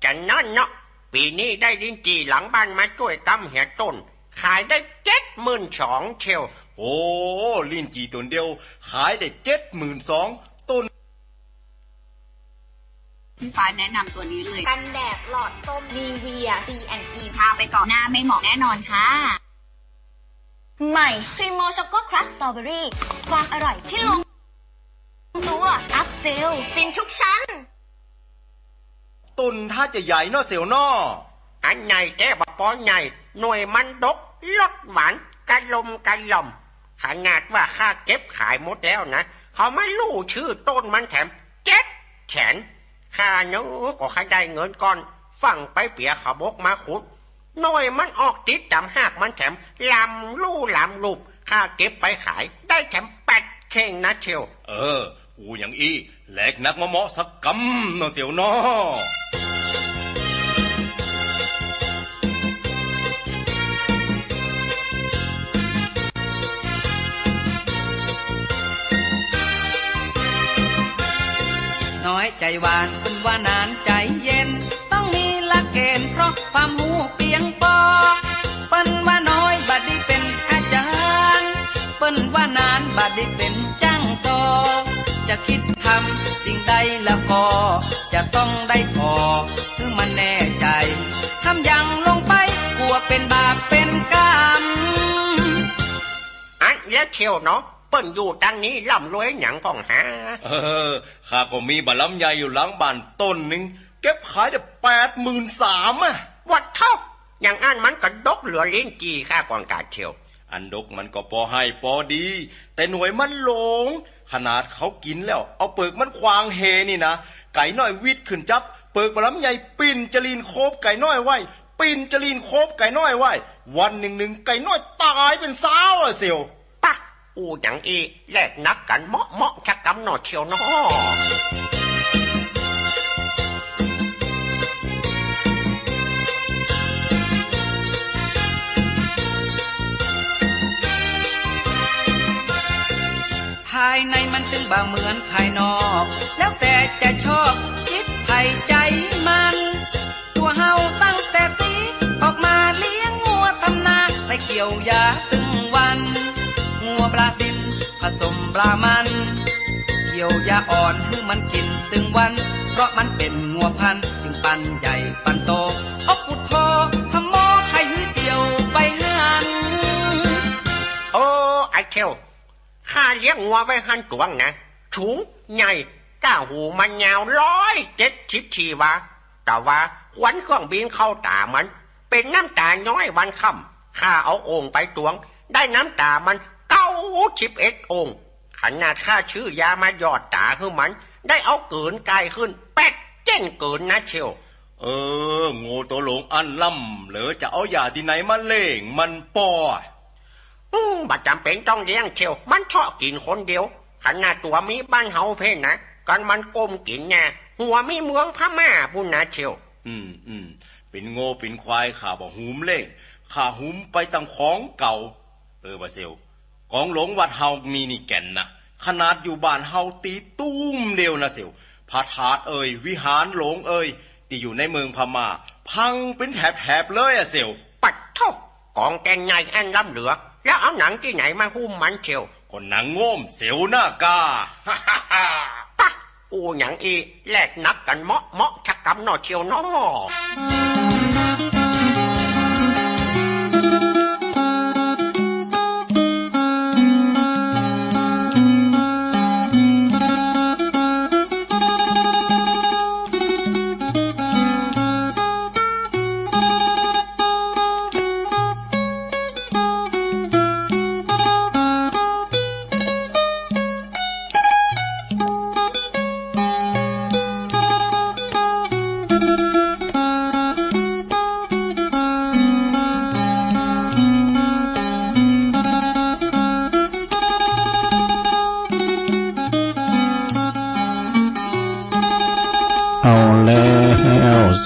จะนั่นเนาะปีนี้ได้ลิ้นจี่หลังบ้านมาช่วยกำเหียต้นขายได้72,000เที่ยวโอ้ลิ้นจี่ต้นเดียวขายได้72,000ต้นพี่ฟ้าแนะนำตัวนี้เลยกันแดดหลอดส้มนีเวีย C&E ทาไปก่อนหน้าไม่เหมาะแน่นอนค่ะใหม่ครีมโมช็อกโกครัชสตรอเบอรี่ความอร่อยที่ลงตัวอัพเซลฟินทุกชั้นต้นถ้าจะใหญ่เนาะเสี่ยวเนาะอันใหญ่แก่บะปอใหญ่หน่วยมันดกรสหวานกะลมขนาดว่าค่าเก็บขายหมดแล้วนะเขาไม่รู้ชื่อต้นมันแถม700,000ค่าเนื้อก็ใครได้เงินก่อนฟังไปเปียขบกมาขุดหน่วยมันออกติดดำหากมันแถมลำลูบค่าเก็บไปขายได้แถม8 เข่งนะเชียวอูอย่างอีแหลกนักมะเมาะสักกำเนาะเสี่ยวเนาะน้อยใจหวานเป็นว่านานใจเย็นต้องมีหลักเกณฑ์เพราะความหูเพียงพอเปิ้นว่าน้อยบัดได้เป็นอาจารย์เปิ้นว่านานบัดได้เป็นจ้างโซจะคิดทำสิ่งใดแล้วก็จะต้องได้พอถึงมันแน่ใจทำอย่างลงไปกลัวเป็นบาปเป็นกรรมอันแล้วเที่ยวเนาะเปิ้นอยู่ตั้งนี้ร่ำรวยหยังต้องหาข้าก็มีบะลำไยอยู่หลังบ้านต้นหนึ่งเก็บขายได้83,000วัดเท่าอย่างอันมันก็ดกเหลือลิ้นจีค่าก่อนการเที่ยวอันดกมันก็พอให้พอดีแต่หน่วยมันหลงขนาดเขากินแล้วเอาเปลือกมันควางเฮนี่นะไก่น้อยวิดขึ้นจับเปลือกบะลำไยปิ่นจลีนโคบไก่น้อยไว้ปิ่นจลีนโคบไก่น้อยไว้วันหนึ่งไก่น้อยตายเป็นสาวเสี่ยวปะอูอย่างอีแลกนักกันเหมาะชักกำหนอเที่ยวเนาะภายในมันถึงบ่เหมือนภายนอกแล้วแต่จะชอบ ส่ใจมันตัวเฮาตั้งแต่สีออกมาเลี้ยงงัวทำนาไปเกี่ยวยาตึงวันงัวบราซิลผสมบรามันเกี่ยวยาอ่อนให้มันกินตึงวันเพราะมันเป็นงัวพันธุ์จึงปันใหญ่ปันโตอปุถโธทำโมไข่หื้อเสียวไปหันโอ้ไอ้เขียวข้าเลี้ยงงัวไว้หันตวงนะสูงใหญ่ก้าหูมันยาว170 ชีวะแต่ว่าควันเครื่องบินเข้าตามันเป็นน้ำตาน้อยวันค่ำข้าเอาโอ่งไปตวงได้น้ำตามัน91 องค์ขนาดข้าชื่อยามาหยอดตาคือมันได้เอาเกินกายขึ้น8 เจ้นเกินนะเชียวโง่ตัวหลงอันล่ำเหลือจะเอายาที่ไหนมาเล่งมันปอบัดจำเป็นต้องเลี้ยงเชียวมันชอบกินคนเดียวขนาดตัวมีบ้านเฮาเพ่นนะกันมันก้มกินแน่หัวมีเมืองพม่าปุ่นนะเชียวเป็นโง่เป็นควายข่าบ่หุมเล่งข่าหุมไปตั้งของเก่าบาเซลกองหลงวัดเฮามีนี่แก่นนะขนาดอยู่บ้านเฮาตีตุ้มเดียวนะเซลพระธาตุวิหารหลงที่อยู่ในเมืองพม่าพังเป็นแถบๆเลยอะเซลปัดเท่ากองแกงใหญ่อันล้ำเหลือแล้วเอาหนังที่ไหนมาหุ้มมันเชียวคนหนังโง่มเซลหน้ากาปะหนังแลกนักกันเมาะชักกำหนอเชียวน้อ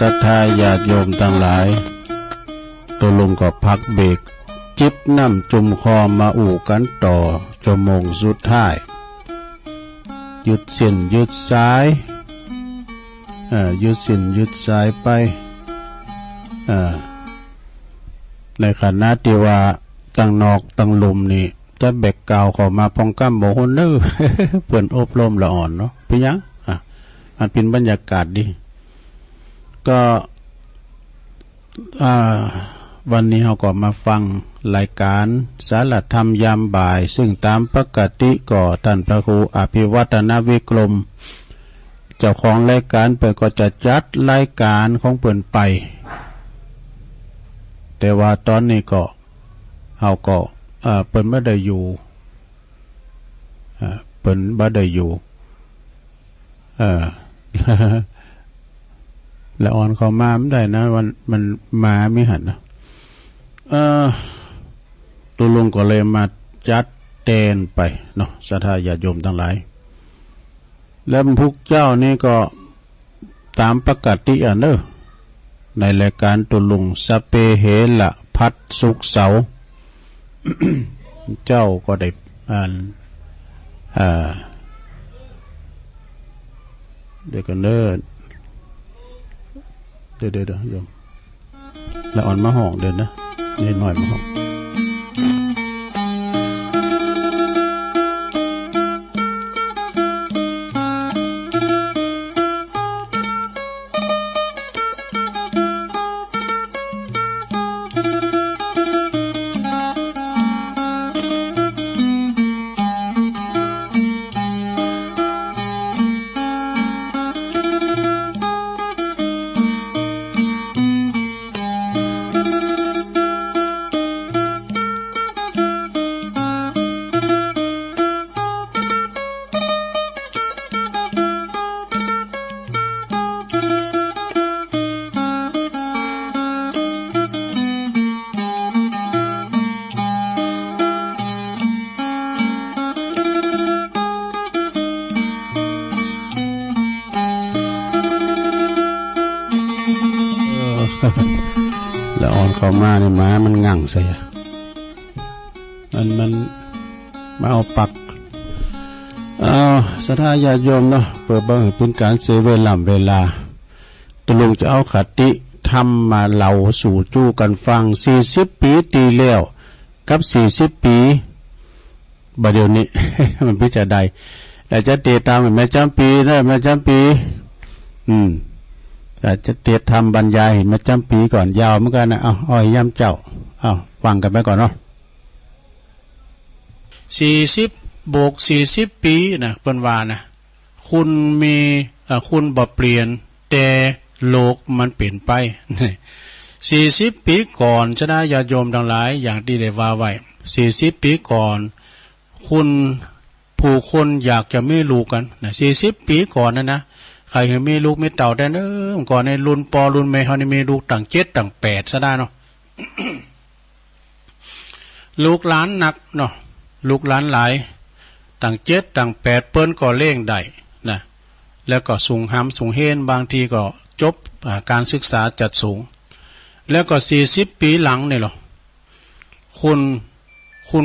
ศรัทธาญาติโยมทั้งหลายตัวลุงก็พักเบรกจิบน้ำจุ่มคอมาอู่กันต่อชั่วโมงสุดท้ายหยุดเส้นหยุดสายหยุดเส้นหยุดสายไปในขณะที่ว่าตั้งนอกตั้งลุมนี่จะแบกกาวเข้ามาป้องกันบ่ฮู้เด้อเพิ่นอบรมละอ่อนเนาะเป็นหยังมันเป็นบรรยากาศดีก็วันนี้เราก็มาฟังรายการสารธรรมยามบ่ายซึ่งตามปกติก็ท่านพระครูอภิวัฒนวิกรมเจ้าของรายการเปิดก็จะจัดรายการของเปิ่นไปแต่ว่าตอนนี้ก็เราก็เปิ่นไม่ได้อยู่เปิ่นไม่ได้อยู่ละอ่อนเขามาไม่ได้นะมันมาไม่หันนะตัวลุงก็เลยมาจัดเตนไปเนาะศรัทธาญาติโยมทั้งหลายแล้วพวกเจ้านี่ก็ตามปกติเนอะในรายการตัวลุงสเปเหละพัดสุกเสา เจ้าก็ได้อ่านเดี๋ยวกันเด้อเดี๋ยวโยมละอ่อนมาห้องเดินนะนี่หน่อยมาห้องละอ่อนเข้ามาเนี่ยม้ามันงั่งใส่มันมาเอาปักศรัทธาญาติโยมเนาะเปิดเบิ่งเป็นการเสียเวลา ตลุงจะเอาคติทำมาเล่าสู่จู้กันฟัง40 ปีตีแล้วกับ40 ปีบัดเดี๋ยวนี้ มันพิจารณาแต่จะเตะตามแม่จำปีนะแม่จำปีแต่จะเตะทำบรรยายแม่จำปีก่อนยาวเหมือนกันนะเอาอ้อยย่ำเจ้าเอาฟังกันไปก่อนเนาะ40 บวก 40 ปีนะเปิ้นว่านะคุณมีคุณบ่เปลี่ยนแต่โลกมันเปลี่ยนไป40 ปีก่อนชนะญาติโยมทั้งหลายอย่างที่ได้ว่าไว้40 ปีก่อนคุณผู้คนอยากจะมีลูกกันนะ40 ปีก่อนนะใครมีลูกมีเต่าได้ก่อนในรุ่นปอรุ่นแม่เฮานี่มีลูกตั้ง7ตั้ง8ซะได้เนาะ ลูกหลานหนักเนาะลูกหลานหลายตั้ง7ตั้ง8เปิ้นก็เล่งได้นะแล้วก็สูงหำสูงเฮนบางทีก็จบการศึกษาจัดสูงแล้วก็40 ปีหลังนี่หรอคุณ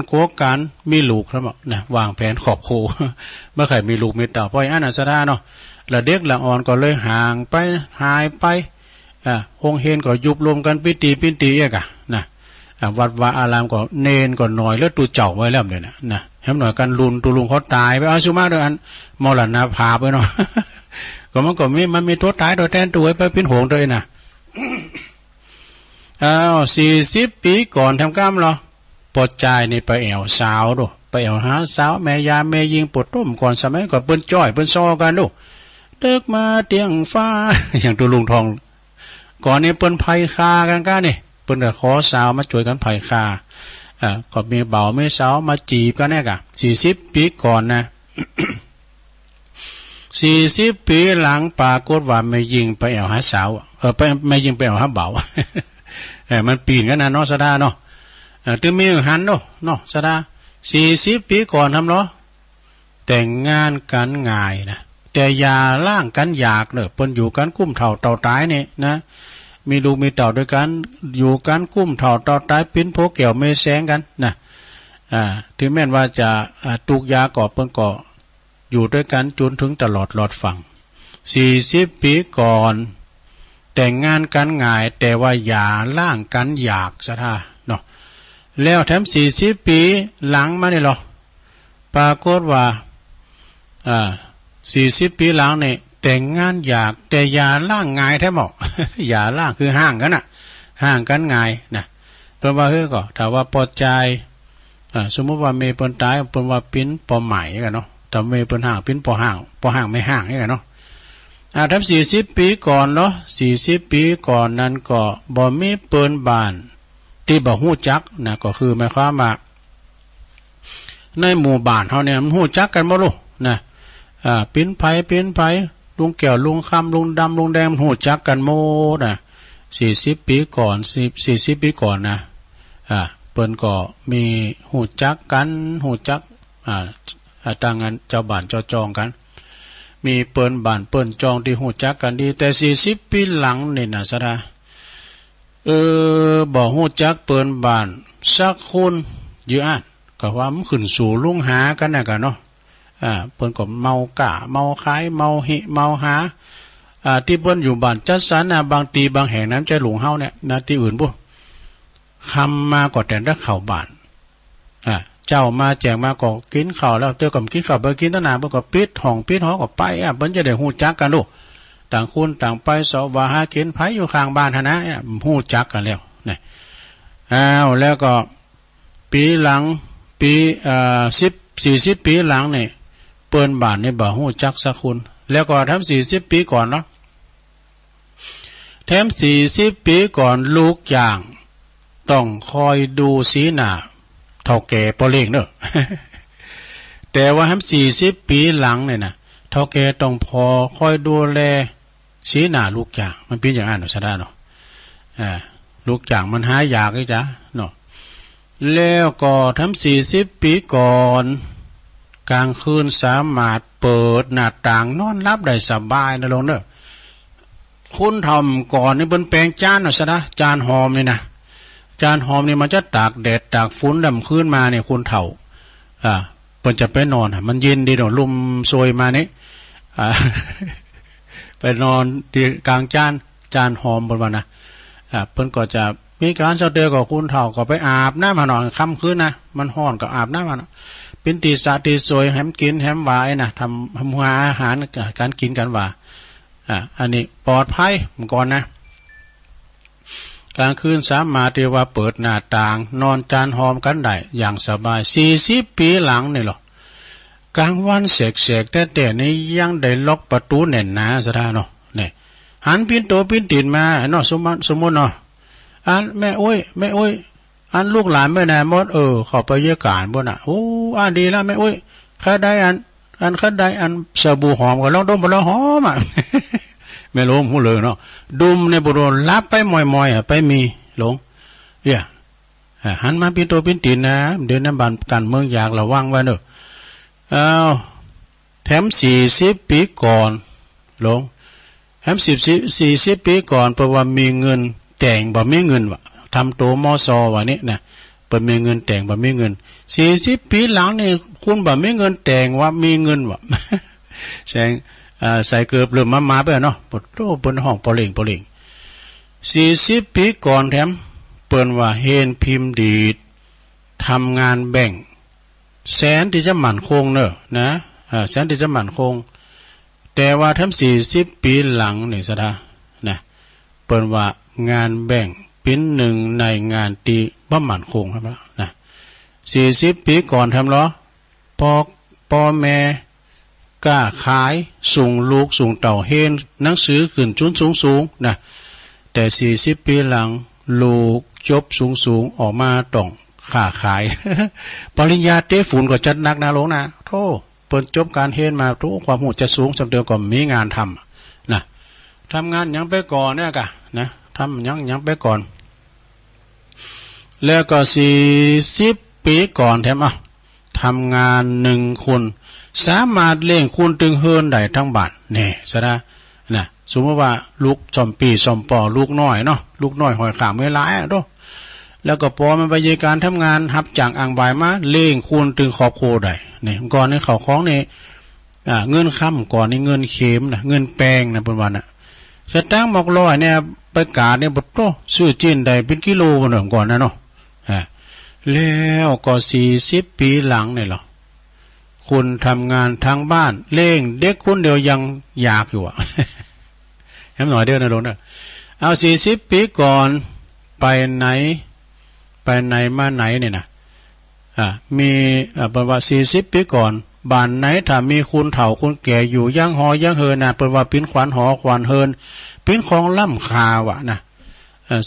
โครงการมีลูกครับนะวางแผนขอบครูเมื่อใครมีลูกมีเต่าปล่อยอันนั้นซะได้เนาะแล้วเด็กละอ่อนก็เลยห่างไปหายไปโรงเรียนก็ยุบรวมกันปิตีเอกนะวัดวาอารามก็เนนก็หน่อยแล้วตูเจ้าไว้แล้วเนี่ยนะแฮมหน่อยกันตุลุงเขาตายไปเอาสุมาด้วยอันมรณภาพไปเนาะ ก็มันมีตัวตายตัวแทนตัวไปเป็นหงตัวเองนะ40 ปีก่อนทำกรรมเหรอปอดใจนี่ไปแอวสาวดูไปแอวหาสาวแม่ยาแม่ยิงปวดต้มก่อนสมัยก่อนเปิ้นจ้อยเปิ้นซอกันดูเด็กมาเตียงฟ้า อย่างตัวลุงทองก่อนนี้เปิ้นไผ่คากันนี่เปิ้นขอสาวมาช่วยกันไผ่คาก็มีเบาไม่สาวมาจีบกันแน่กะ40 ปีก่อนนะ 40 ปีหลังปรากฏว่าไม่ยิงไปแอวหาสาวไปไม่ยิงไปแอวหาเบา มันปีนกันนะเนาะสดาเนาะตึงมีหันเนาะสดา40 ปีก่อนทำเนาะแต่งงานกันง่ายนะแต่อย่าล่างกันอยากเนอะเปิ้นอยู่กันกุ้มเฒ่าเต่าตายนี่นะมีลูกมีเต่าด้วยกันอยู่กันกุ้มเฒ่าเต่าตายปิ้นโพแก้วเมแสงกันนะถึงแม้นว่าจะตุกยาก่อเปิ้นก็อยู่ด้วยกันจนถึงตลอดหลอดฝั่ง40 ปีก่อนแต่งงานกันง่ายแต่ว่าอย่าล่างกันอยากซะท่าเนาะแล้วแถม40 ปีหลังมานี่หรอปรากฏว่า40 ปีหลังนี่แต่งงานอยากแต่อย่าล่างง่ายแท้หมอ อย่าล่างคือห่างกันน่ะห่างกันง่ายนะเพิ่นว่าก็ถ้าว่าปอดใจสมมุติว่าเมเปิ้นตายเปิ้นว่าปิ้นปอใหม่กันเนาะถ้าเมเปิ้นห่างปิ้นปอห่างไม่ห่างกันเนาะถ้า40 ปีก่อนเนาะ40 ปีก่อนนั้นก็บ่มีเปิ้นบ้านที่บ่ฮู้จักนะก็คือหมายความว่าในหมู่บ้านเฮาเนี่ยมันฮู้จักกันบ่รู้นะปิ้นไผลุงแก้วลุงคำลุงดำลุงแดงฮู้จักกันหมดนะ40 ปีก่อน40 ปีก่อนนะเปิ้นก็มีฮู้จักกันฮู้จักต่างกันเจ้าบ้านเจ้าจองกันมีเปิ้นบ้านเปิ้นจองที่ฮู้จักกันดีแต่40 ปีหลังนี่นะซะนะบ่ฮู้จักเปิ้นบ้านสักคนอยู่อ่านก็ว่ามันขึ้นสู่ลุงหากันน่ะกันเนาะเปิ้นก็เมากะเมาขายเมาหิเมาหาที่เปิ้นอยู่บ้านจัดสรรบางตีบางแห่งน้ำใจหลวงเฮาเนี่ยนะที่อื่นบ่คำมาก็แต่ได้เข้าบ้านเจ้ามาแจกมาก็กินข้าวแล้วเต้อก็กินข้าวบ่กินตั้งนานเพิ่นก็ปิดห้องปิดหอก็ไปเพิ่นจะได้ฮู้จักกันลูกต่างคนต่างไปสอบว่าหากินไผอยู่ข้างบ้านหั่นนะฮู้จักกันแล้วนี่แล้วก็ปีหลังปี40 ปีหลังนี่เปิ้นบ้านนี่บ่ฮู้จักสักคนแล้วก็ทำ40 ปีก่อนเนาะแถม40 ปีก่อนลูกจ้างต้องคอยดูสีหน้าเท่าแก่ปอเล็กเนอะ แต่ว่าทำ40 ปีหลังเนี่ยนะเท่าแก่ต้องพอคอยดูแลสีหน้าลูกจ้างมันเป็นอย่างนั้นเนาะซะได้เนาะลูกจ้างมันหายากอีจ้ะเนาะแล้วก็ทำ40 ปีก่อนกลางคืนสามารถเปิดหน้าต่างนอนรับได้สบายนะลงเนอะคุณทำก่อนนี่บนแปลงจานเนาะซะนะจานหอมนี่นะจานหอมนี่มันจะตากแดดตากฝนดำคืนมาเนี่ยคุณเฒ่าเพิ่นจะไปนอนมันเย็นดีเนาะลมโชยมานี่ไปนอนที่กลางจาน จานหอมบนวันนะเพิ่นก็จะมีการเสด็จกับคุณเฒ่าก็ไปอาบน้ำมาหน่อยค่ำคืนนะมันร้อนก็อาบน้ำมาเป็นตีสะตีสวยแหมกินแหมหวายนะทำหาอาหารการกินกันว่าอันนี้ปลอดภัยเมื่อก่อนนะกลางคืนสามารถเรียกว่าเปิดหน้าต่างนอนจานหอมกันได้อย่างสบาย40 ปีหลังนี่หรอกลางวันเสกๆแต่นี่ยังได้ล็อกประตูแน่นหนาซะท่าเนาะนี่หันปิ้นโตปิ้นตีนมาเนาะสมมุติเนาะอันแม่อุ้ยอันลูกหลานแม่นายมดขอไปเยี่ยการบ่น่ะโอ้อันดีแล้วแม่อุ้ยข้าได้อันข้าได้อันสบู่หอมก็ลองดมบ่แล้วหอมอ่ะ แม่หลงหูเลยเนาะดุมในบุรุษรับไปมอยๆไปมีหลงหันมาปิ้นโตปิ้นตีนนะเดี๋ยวนั้นบ้านการเมืองอยากระวังไว้เด้อแถม40 ปีก่อนหลงแถม40 ปีก่อนเพราะว่ามีเงินแต่งบ่มีเงินวะทำโตมสวะนี่นะเปิดมีเงินแต่งบ่มีเงิน40 ปีหลังนี่คุณบ่มีเงินแต่งว่ามีเงินวะ แสงใส่เกือบเริ่มมาไปเนาะปดโตเปิ้นห้องปอเล่ง40 ปีก่อนแถมเปิ้นว่าเฮนพิมพ์ดีดทำงานแบ่งแสนที่จะมั่นคงเนอะนะแสนที่จะมั่นคงแต่ว่าทั้ง40 ปีหลังนี่ซะนะเปิ้นว่างานแบ่งเป็นหนึ่งในงานตีบ่มั่นคงครับนะ40 ปีก่อนทำเหรอพ่อแม่กล้าขายส่งลูกส่งเต่าเฮนหนังสือขึ้นจุนสูงนะแต่40 ปีหลังลูกจบสูงออกมาต้องค้าขาย ปริญญาเต้ฝุ่นก็จัดหนักนะลงนะโธ่เปิดจบการเฮนมาทุกความหูจะสูงสำเดียวก็มีงานทำนะทำงานยังไปก่อนเนี่ยกะนะทำยังไปก่อนแล้วก็40 ปีก่อนแถมทำงาน1 คนสามารถเลี้ยงคุณตึงเฮินได้ทั้งบ้านนี่ซะนะสมมติว่าลูกจอมปีจอมปอลูกน้อยเนาะลูกน้อยหอยขามไม่หลายโตแล้วก็พอมันไปเยการทำงานหับจากอ่างบายมาเลี้ยงคุณตึงขอบโคได้นี่ก่อนนี้เขาคล้องนี่เงินค้ำก่อนนี่เงินเข็มนะเงินแปลงนะเป็นวันน่ะสตางค์บอกร้อยเนี่ยไปกาดเนี่ยบดโตซื้อจีนได้เป็นกิโลบ่เนาะก่อนนะเนาะแล้วก็40 ปีหลังนี่หรอคุณทำงานทางบ้านเล่งเด็กคนเดียวยังอยากอยู่อ่ะ แค่หน่อยเดียวนะลงนะเอา40 ปีก่อนไปไหนมาไหนเนี่ยนะมีประวัติ40 ปีก่อนบ้านไหนถ้ามีคุณเฒ่าคุณแก่อยู่ย่างหอย่างเฮินนะเป็นว่าปิ้นขวัญหอขวัญเฮินปิ้นของล่ำคาวะนะ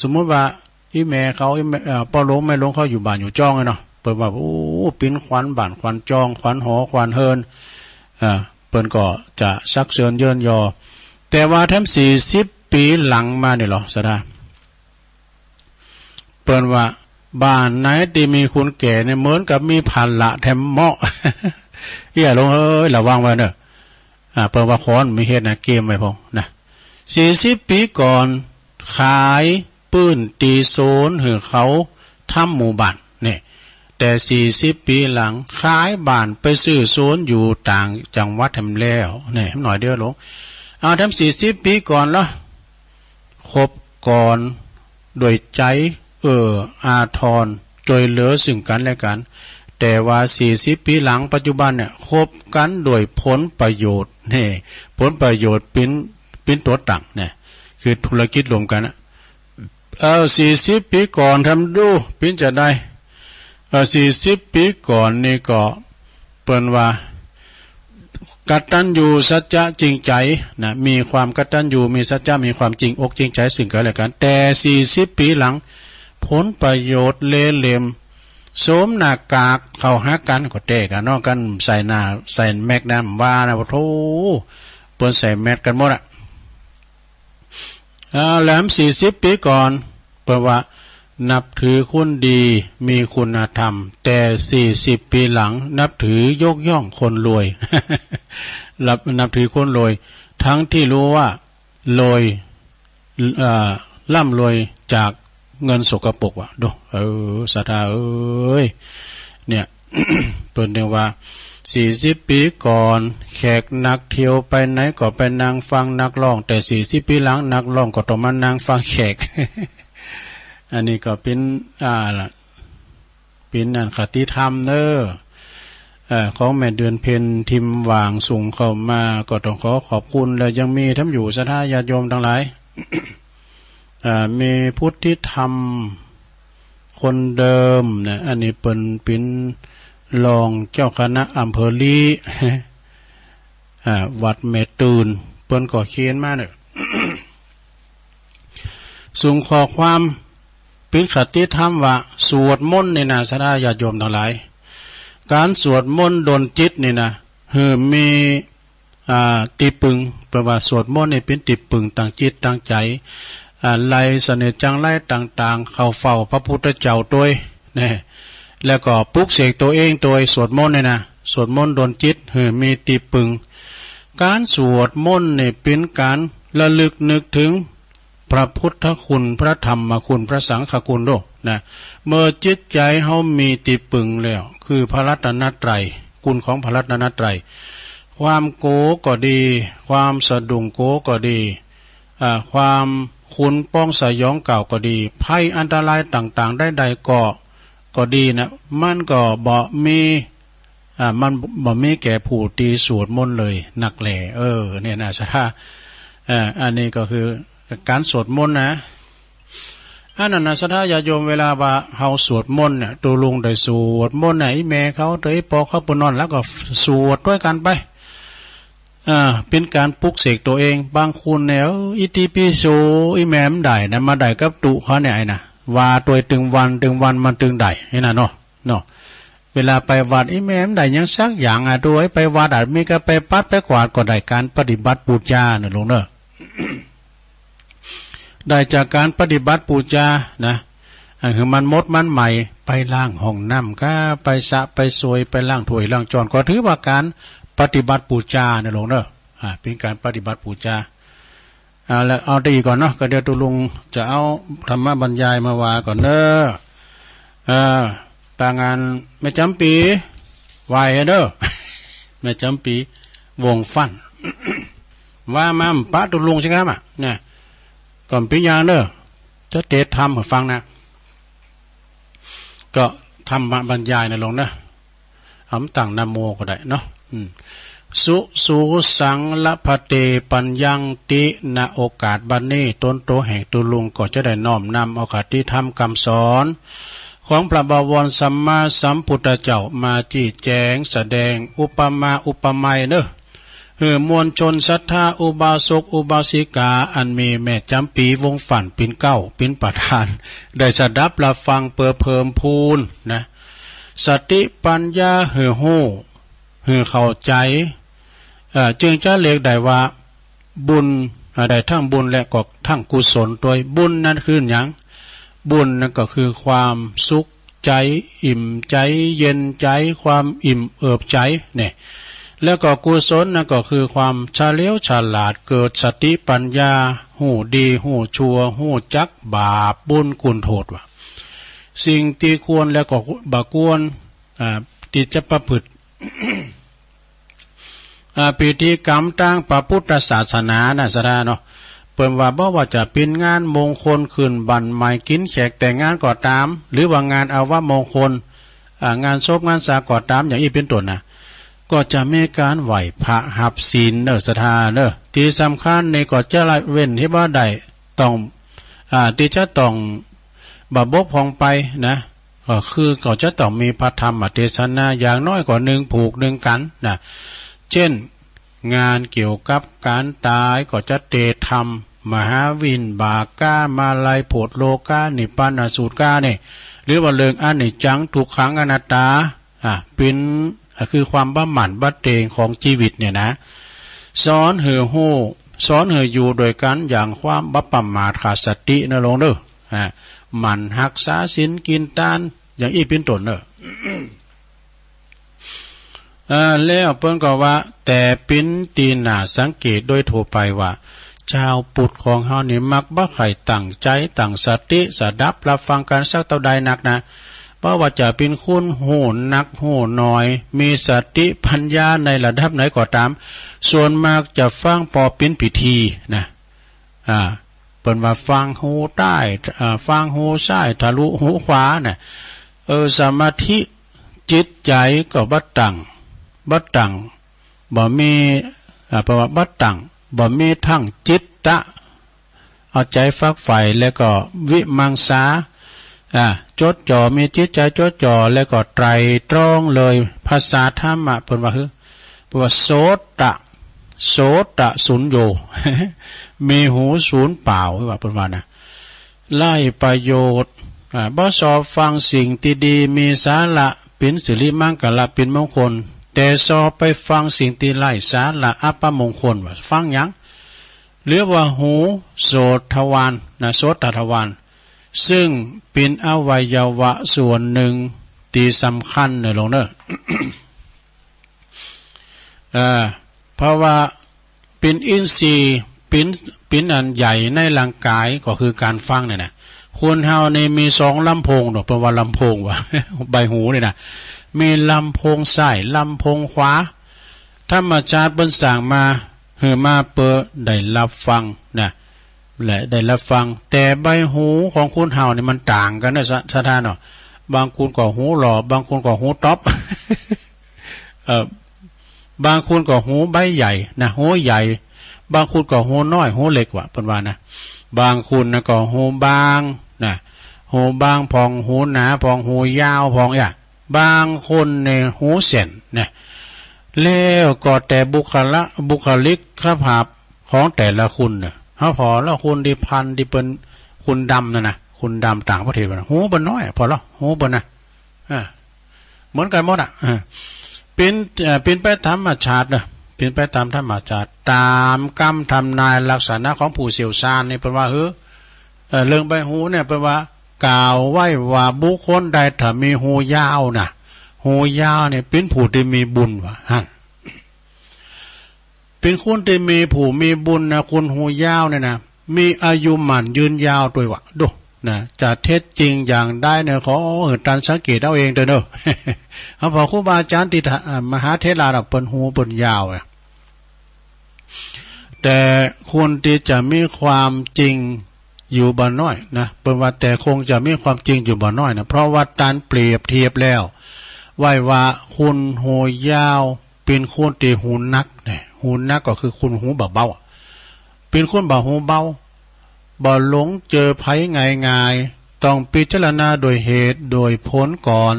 สมมุติว่าอีแม่เขาพ่อหลวงแม่หลวงเขาอยู่บ้านอยู่จ้องเลยเนาะเปิดว่าโอ้ปิ้นขวัญบ้านขวัญจองขวัญหอขวัญเฮินเปิ้นก็จะซักเชิญเยินยอแต่ว่าทั้ง40 ปีหลังมาเนี่ยหรอสะดาเปิ้นว่าบ้านไหนที่มีคนแก่เนี่ยเหมือนกับมีพันละแถมเหมาะ ลงระวังไว้เนอะเปิ้นว่าค้อนมีเฮ็ดนะเกมไว้พงนะ40 ปีก่อนขายปื้นตีโซนหือเขาทำหมู่บ้านนี่แต่40 ปีหลังขายบ้านไปซื้อโซนอยู่ต่างจังหวัดทำแล้วนี่หน่อยเดียวลงเอาทำ40 ปีก่อนละคบก่อนโดยใจอาทรจอยเหลือซึ่งกันและกันแต่ว่า40 ปีหลังปัจจุบันเนี่ยคบกันโดยผลประโยชน์นี่ผลประโยชน์เป็นตัวตั้งเนี่ยคือธุรกิจรวมกันนะ40 ปีก่อนทำดูเป็นจะได้40 ปีก่อนนี่ก็เปิ้นว่ากตัญญูสัจจะจริงใจนะมีความกตัญญูมีสัจจะมีความจริงอกจริงใจซึ่งกันและกันแต่40 ปีหลังผลประโยชน์เล่ห์เหลี่ยมสวมหน้ากากเข้าหากันก็แตกกันเนาะกันใส่หน้าใส่แมกน้ำว่านะโธ่เปิ้นใส่แมสกันหมดแหลม40 ปีก่อนเปิ้นว่านับถือคนดีมีคุณธรรมแต่40 ปีหลังนับถือยกย่องคนรวย นับถือคนรวยทั้งที่รู้ว่ารวยร่ำรวยจากเงินสกปรกว่ะดูศรัทธาเอ้ยเนี่ย เปิ้นเรียกว่า 40 ปีก่อนแขกนักเที่ยวไปไหนก็ไปนั่งฟังนักร้องแต่40 ปีหลังนักร้องก็ต้องมานั่งฟังแขก อันนี้ก็เป็นล่ะเป็นอันคติธรรมเด้อของแม่เดือนเพ็ญทิมหว่างส่งเข้ามาก็ต้องขอบคุณและยังมีทั้งอยู่ศรัทธาญาติโยมทั้งหลาย มีพุทธิธรรมคนเดิมนะอันนี้เป็นรองเจ้าคณะอำเภอลีวัดแม่ตื่นเปิ้นก็เขียนมาเนอะ ส่งข้อความเป็นคติธรรมว่าสวดมนต์ในศรัทธาญาติโยมทั้งหลายการสวดมนต์ดลจิตนี่นะมีติปึงแปลว่าสวดมนต์นี่เป็นติปึงตั้งจิตตั้งใจไล่เสน่ห์จังไล่ต่างๆเข้าเฝ้าพระพุทธเจ้าด้วยนะแล้วก็ปลุกเสกตัวเองโดยสวดมนต์นี่นะสวดมนต์ดลจิตมีติปึงการสวดมนต์นี่เป็นการระลึกนึกถึงพระพุทธคุณพระธรรมคุณพระสังฆคุณด้วยนะเมื่อจิตใจเฮามีติปึงแล้วคือพระรัตนตรัยคุณของพระรัตนตรัยความโกก็ดีความสะดุ้งโกก็ดีความคุณป้องสยองเก่าก็ดีภัยอันตรายต่างๆใดๆก็ดีนะมันก็บ่มีมันบ่มีแก่ผู้ตีสวดมนต์เลยนักแหล่เนี่ยนะซะอันนี้ก็คือการสวดมนต์นะอันนั้นนะศรัทธาญาติโยมเวลาว่าเฮาสวดมนต์เนี่ยตัวลุงได้สวดมนต์ไหนแม่เขาตัวปอเขาปนอนแล้วก็สวดด้วยกันไปเป็นการปลุกเสกตัวเองบางคนเนี่ยอิติปิโสอีแม่มได้นะมาได้กับตุเขาเนี่ยไอ้น่ะว่าตัวตึงวันมันตึงได้ให้น่ะเนาะเวลาไปวัดอีแม่มได้ยังสักอย่างตัวไปวัดอาจมีก็ไปปัดไปกวาดก็ได้การปฏิบัติบูชาเนี่ยลุงเนาะ ได้จากการปฏิบัติบูชานะคือมันมดมันใหม่ไปล้างห้องน้ำก็ไปสะไปซวยไปล้างถ้วยล้างจานก็ถือว่าการปฏิบัติบูชาเนี่ยหลวงเนอะเป็นการปฏิบัติบูชาแล้วเอาดีก่อนเนาะก็เดี๋ยวตุลุงจะเอาธรรมบรรยายมาว่าก่อนเนอะตางานแม่จำปีไหวเด้อ แม่จำปีวงฟัน ว่ามาปะตุลุงใช่ไหมเนี่ยก่อนปียางเนอะจะเตะทำให้ฟังนะก็ทำบรรยายนะลงนะตั้งนะโมก็ได้เนาะสุสังละพะเตปัญญังติณโอกาสบัดนี้ต้นโตแห่งตุลุงก็จะได้น้อมนำเอาคติธรรมคำสอนของพระบวรสัมมาสัมพุทธเจ้ามาจี้แจงแสดงอุปมาอุปไมยเนอะมวลชนศรัทธาอุบาสกอุบาสิกาอันมีแม่จำปีวงฝันปิ่นเก้าปิ่นประธานได้สดับรับฟังเปิดเพิ่มพูนนะสติปัญญาเข้าใจจึงจะเรียกได้ว่าบุญได้ทั้งบุญและก็ทั้งกุศลโดยบุญนั้นคืออย่างบุญนั่นก็คือความสุขใจอิ่มใจเย็นใจความอิ่มเอิบใจเนี่ยแล้วก็กุศลนั่นก็คือความเฉลียวฉลาดเกิดสติปัญญาหูดีหูชั่วหูจักบาปบุญกุศลโทษว่าสิ่งที่ควรแล้วก็บ่ควรที่จะประพฤติ พิธีกรรมต่างพระพุทธศาสนานะสระเนาะเปิ่นว่าบ่ว่าจะเป็นงานมงคลขึ้นบั้นใหม่กินแขกแต่งงานก็ตามหรือว่างานอาวมงคลงานศพงานสาก็ตามอย่างนี้เป็นต้นนะก็จะมีการไหวพระหับศีลเนอะศรัทธาเนอะที่สำคัญในก็จะละเว้นที่ว่าใดต้องที่จะต้องบบบกพองไปนะก็คือก็จะต้องมีพระธรรมเทศนาอย่างน้อยกว่าหนึ่งผูกหนึ่งกันนะเช่นงานเกี่ยวกับการตายก็จะเตธรรมมหาวินบาก้ามาลายโพธโลกานิพพานสูตรกาเนี่ยหรือว่าเรื่องอนิจจังทุกขังอนัตตาเป็นคือความบ้าหมั่นบัดเตงของชีวิตเนี่ยนะสอนเหือหูสอนเหืออยู่โดยกันอย่างความบัปมาทขาดสตินะลงเด้อหมั่นหักษาศีลกินทานอย่างอีเป็นต้นเด้อ แล้วเพิ่นก็ว่าแต่ปิ้นตีหน้าสังเกตโดยทั่วไปว่าชาวพุทธของเฮานี่มักบ่ค่อยตั้งใจตั้งสติสดับรับฟังกันสักเท่าใดนักนะบ ราะว่าจะเป็นคุณหูนักหูน้อยมีสติปัญญาในระดับไหนก็ตามส่วนมากจะฟังพอเป็นพิธีนะเป็นว่าฟังหูใต้ฟังหูซ้ายทะลุหูขวาเนี่ยสมาธิจิตใจก็บัดตังบ่มีเพราะว่าบัดตังบ่มีทั้งจิตตะเอาใจฟักใฝ่แล้วก็วิมังสาจดจ่อมีจิตใจจดจ่อแล้วก็ไตรตรองเลยภาษาธรรมะเพิ่นว่าโสตะสุญโย มีหูศูนย์เปล่าว่าเพิ่นว่านะไล่ประโยชน์บ่สอบฟังสิ่งที่ดีมีสาระเป็นสิริมังคละเป็นมงคลแต่สอบไปฟังสิ่งที่ไร้สาระอัปมงคลว่าฟังหยังเรียกว่าหูโสตทวารโสตทวารซึ่งเป็นอวัยวะส่วนหนึ่งที่สำคัญในหลวงเนอะ เพราะว่าเป็นอินทรีย์เป็นอันใหญ่ในร่างกายก็คือการฟังเนี่ยนะคนเฮานี่มี2ลำโพงดอกเพราะว่าลำโพงว่า ใบหูนี่นะมีลำโพงซ้ายลำโพงขวาธรรมชาติเปิ้นสร้างมามาเปิดได้รับฟังนะและได้รับฟังแต่ใบหูของคนเฮานี่มันต่างกันนะสถานเนาะบางคนก็หูหล่อบางคนก็หูต๊อป บางคนก็หูใบใหญ่นะหูใหญ่บางคนก็หูน้อยหูเล็กว่ะเพิ่นว่านะบางคนนะก็หูบางนะหูบางพองหูหนาพองหูยาวพองบางคนในหูเส้นนะแล้วก็แต่บุคลิกภาพของแต่ละคุณเนี่ยเฮาพอแล้วคุณที่พันที่เป็นคุณดำนะคุณดำต่างประเทศนะหูบ่น้อยพอแล้วหูบ่นะเหมือนกันหมดเป็นไปธรรมชาตินะเป็นไปตามธรรมชาติตามกรรมทำนายลักษณะของผู้เชี่ยวชาญนี่เป็นว่าเรื่องใบหูเนี่ยเป็นว่ากล่าวไว้ว่าบุคคลใดถ้ามีหูยาวนะหูยาวเนี่ยเป็นผู้ที่มีบุญว่ะเป็นคนที่มีผู้มีบุญนะคนหูยาวเนี่ยนะมีอายุหมันยืนยาวด้วยวะดูนะจะเท็จจริงอย่างได้เนี่ยขอท่านสังเกตเอาเองเด้อเนอะ เขาบอกครูบาอาจารย์ที่มหาเทราเปิ้นหูเปิ้นยาวแต่คนที่จะมีความจริงอยู่บ่น้อยนะเปิ้นว่าแต่คงจะมีความจริงอยู่บ่น้อยนะเพราะว่าการเปรียบเทียบแล้วไว้ว่าคุณหูยาวเป็นคนที่หูนักเนี่ยหูนักก็คือคุณหูเบาๆเป็นคนบ่หูเบาบ่หลงเจอภัยง่ายๆต้องพิจารณาโดยเหตุโดยผลก่อน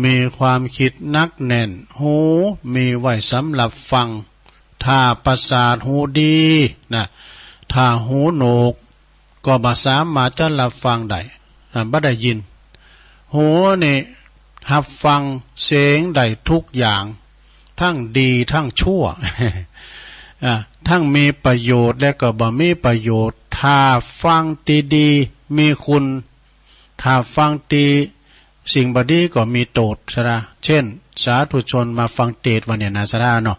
มีความคิดนักแน่นหูมีไว้สำหรับฟังถ้าประสาทหูดีนะถ้าหูโหนกก็บ่สามารถจะรับฟังได้บ่ได้ยินหูนี่รับฟังเสียงได้ทุกอย่างทั้งดีทั้งชั่ว ทั้งมีประโยชน์และก็บ่มีประโยชน์ถ้าฟังดีๆมีคุณถ้าฟังดีสิ่งบดีก็มีโทษซะละเช่นสาธุชนมาฟังเทศน์วันเนี่ยนะซะละเนาะ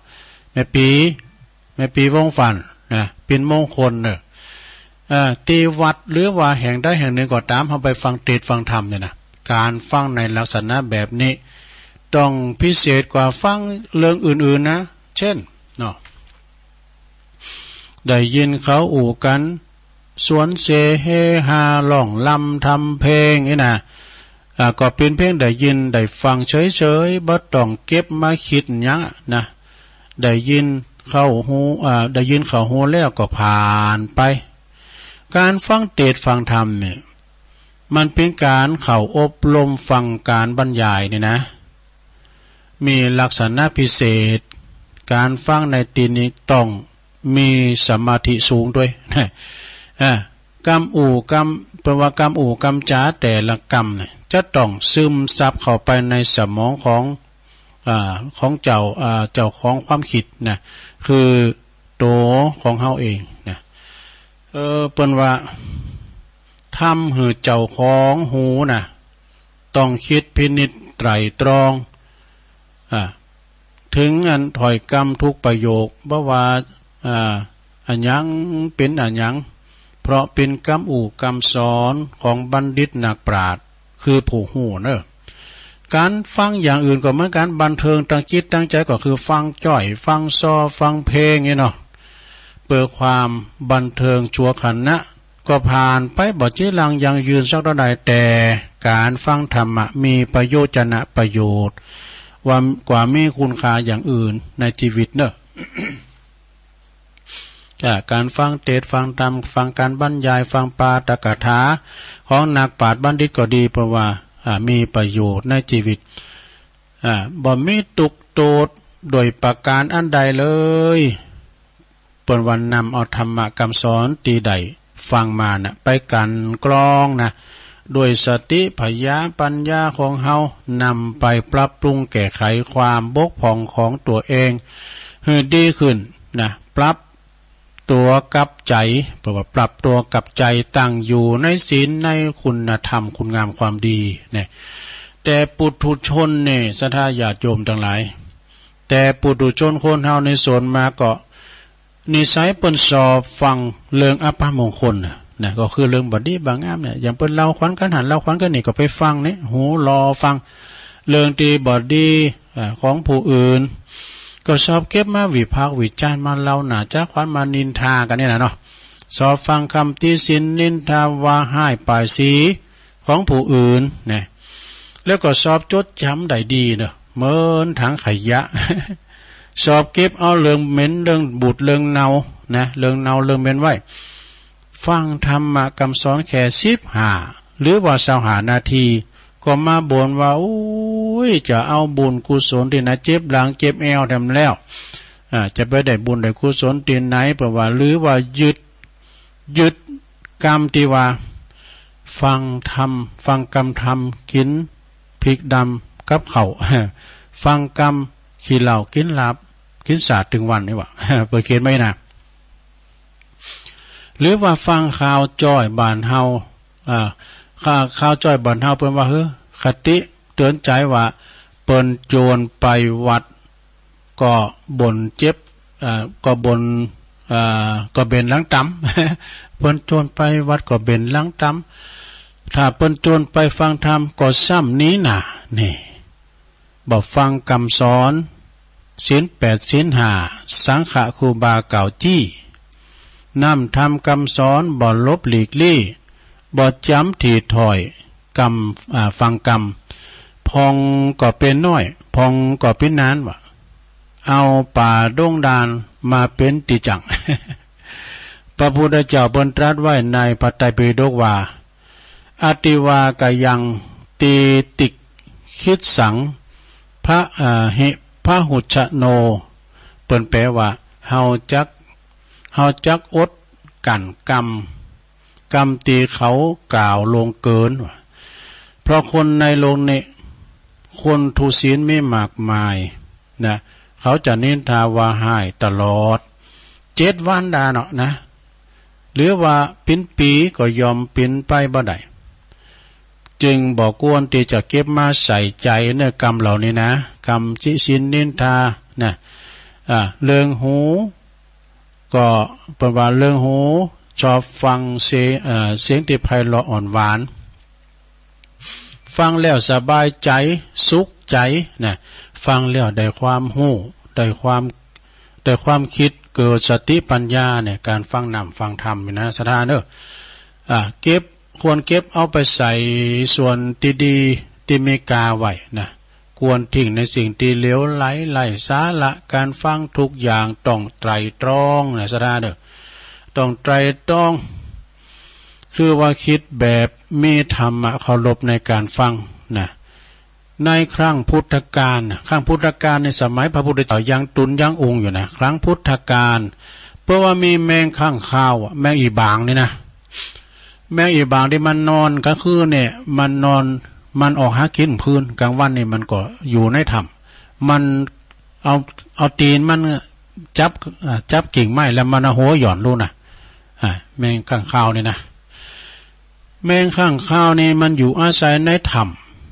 แม่ปีวงฟันนะเป็นมงคลเนอะตีวัดหรือว่าแห่งใดแห่งหนึ่งก็ตามเฮาไปฟังเทศน์ฟังธรรมเนี่ยนะการฟังในลักษณะแบบนี้ต้องพิเศษกว่าฟังเรื่องอื่นๆนะเช่นเนาะได้ยินเขาอู่กันสวนเสเฮฮาร้องลำทำเพลงนี่นะก็เป็นเพลงได้ยินได้ฟังเฉยๆบ่ต้องเก็บมาคิดหยังนะได้ยินเข้าหูได้ยินเข้าหูแล้วก็ผ่านไปการฟังเทศน์ฟังธรรมเนี่ยมันเป็นการเข้าอบรมฟังการบรรยายเนี่ยนะมีลักษณะพิเศษการฟังในที่นี้ต้องมีสมาธิสูงด้วยนะกรรมอู่กรรมแปลว่ากรรมอู่กรรมจ๋าแต่ละกรรมเนี่ยจะต้องซึมซับเข้าไปในสมองของเจ้าของความคิดนะคือตัวของเฮาเองนะเปิ้นว่าทำให้เจ้าของหูนะต้องคิดพินิจไตร่ตรองถึงอันถอยกรรมทุกประโยคบ่ว่าอันยังเป็นอันยังเพราะเป็นกรรมอู่กรรมสอนของบัณฑิตนักปราชญ์ คือผู้หูเนอะการฟังอย่างอื่นก็เหมือนกันบันเทิงตั้งจิตตั้งใจก็คือฟังจ้อยฟังซอฟังเพลงนี่เนาะเปิดความบันเทิงชั่วขณะก็ผ่านไปบ่จีรังยังยืนสักเท่าใดแต่การฟังธรรมะมีประโยชน์นะประโยชน์ว่ากว่ามีคุณค่าอย่างอื่นในชีวิตเนอะ การฟังเทศน์ฟังธรรมฟังการบรรยายฟังปาฐกถาของนักปราชญ์บัณฑิตก็ดีเพราะว่ามีประโยชน์ในชีวิตบ่มีตุกโตดโดยประการอันใดเลยเปิ่นวันนำเอาธรรมะคำสอนตีใดฟังมานะไปกันกรองนะด้วยสติปัญญาของเฮานำไปปรับปรุงแก้ไขความบกพร่องของตัวเองให้ดีขึ้นนะปรับตัวกับใจเพราะว่าปรับตัวกับใจตั้งอยู่ในศีลในคุณธรรมคุณงามความดีเนี่ยแต่ปุถุชนเนี่ยศรัทธาญาติโยมทั้งหลายแต่ปุถุชนคนเฮาในส่วนมาก็นิสัยเปิ้นสอบฟังเรื่องอัปมงคลนะก็คือเรื่องบดีบางงามเนี่ยอย่างเปิ้นเล่าขวัญกันหันเล่าขวัญกันนี่ก็ไปฟังนี่หูรอฟังเรื่องที่บดีของผู้อื่นก็ชอบเก็บมาวิพากษ์วิจารณ์มาเล่าหนาจ้าขวัญมานินทากันนี่นะเนาะสอบฟังคำติฉินนินทาว่าให้ป่ายสีของผู้อื่นเนี่ยแล้วก็สอบจดจำได้ดีเนาะเหมือนถังขยะ สอบเก็บเอาเรื่องเหม็นเรื่องบูดเรื่องเนานะเรื่องเนาเรื่องเหม็นไว้ฟังธรรมะคำสอนแค่15หรือว่า25นาทีก็มาบ่นว่าโอ้ยจะเอาบุญกุศลที่นะเจ็บหลังเจ็บแอวทำแล้วจะไปได้บุญได้กุศลที่ไหนเพราะว่าหรือว่ายึดกรรมที่ว่าฟังธรรมฟังกรรมธรรมกินพริกดำกับข้าวฟังกรรมขี้เหล้ากินลาบกินสาดถึงวันนี่วะ เปิดเขียนไม่นะหรือว่าฟังข่าวจ้อยบานเฮาข่าวจ้อยบานเฮาเพิ่นว่าเฮ้อคติเตือนใจว่าเปิ้นโจรไปวัดก็บ่นเจ็บก็บ่นก็เบนหลังตำ เปิ้นโจรไปวัดก็เบนหลังตำถ้าเปิ้นโจรไปฟังธรรมก็ซ้ำนี้น่ะนี่บ่ฟังคำสอนศีล8ศีล5สังฆครูบาเก่าจี้นำทำคำสอนบ่ลบหลีกลี่บ่จำถี่ถอยกรรมฟังกรรมพองก็เป็นน้อยพองก็เป็นนานวะเอาป่าดงดานมาเป็นติจัง พระพุทธเจ้าเพิ่นตรัสไว้ในพระไตรปิฎกว่าอติวากยังตีติคิดสังพระหุชโนเปิ้นแปลว่าเฮาจักอดกันกรรมตีเขากล่าวลงเกินเพราะคนในโลกนี้คนทุศีลไม่มากมายนะเขาจะนินทาว่าให้ตลอด7 วันดาเนาะนะหรือว่าปิ้นปีก็ยอมปิ้นไปบ่ได้จึงบอกกวนที่จะเก็บมาใส่ใจเนื้อกรรมเหล่านี้นะกรรมจิชินนินทานะเรื่องหูก็เป็นว่าเรื่องหูชอบฟังเสียงที่ไพเราะอ่อนหวานฟังแล้วสบายใจสุขใจนะฟังแล้วได้ความหูได้ความคิดเกิดสติปัญญาเนี่ยการฟังนำฟังธรรมนะสถานเนอะควรเก็บเอาไปใส่ส่วนที่ดีที่มีกาไว้นะควรทิ้งในสิ่งที่เหลวไหลไร้สาระการฟังทุกอย่างต้องไตรตรองนะสถานเนอะต้องไตรตรองคือว่าคิดแบบมีธรรมะเคารพในการฟังนะในครั้งพุทธกาลในสมัยพระพุทธเจ้ายังตุนยังองค์อยู่นะครั้งพุทธกาลเพราะว่ามีแมงข้างคาวแมงอีบางนี่นะแมงอีบางที่มันนอนกลางคืนเนี่ยมันออกหากินพื้นกลางวันนี่มันก็อยู่ในถ้ำมันเอาตีนมันจับกิ่งไม้แล้วมันหัวหย่อนลูกนะแมงข้างคาวนี่นะแมงข้างคาวนี่มันอยู่อาศัยในถ้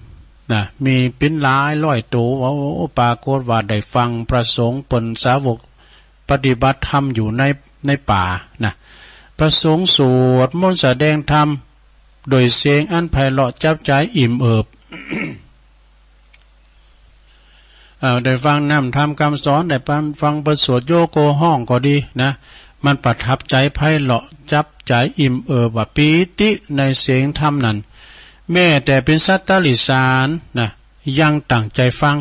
ำนะมีเป็นหลายร้อยตัวปรากฏว่าได้ฟังพระสงฆ์ปนสาวกปฏิบัติธรรมอยู่ในป่านะพระสงฆ์สวดมนต์แสดงธรรม โดยเสียงอันไพเราะจับใจอิ่มเอิบ ได้ฟังนำทำคำสอนได้ฟังประสวดโยโกห้องก็ดีนะมันประทับใจไพเราะจับใจอิ่มเอิบว่าปีติในเสียงธรรมนั้นแม้แต่เป็นสัตตลิสารนะยังตั้งใจฟัง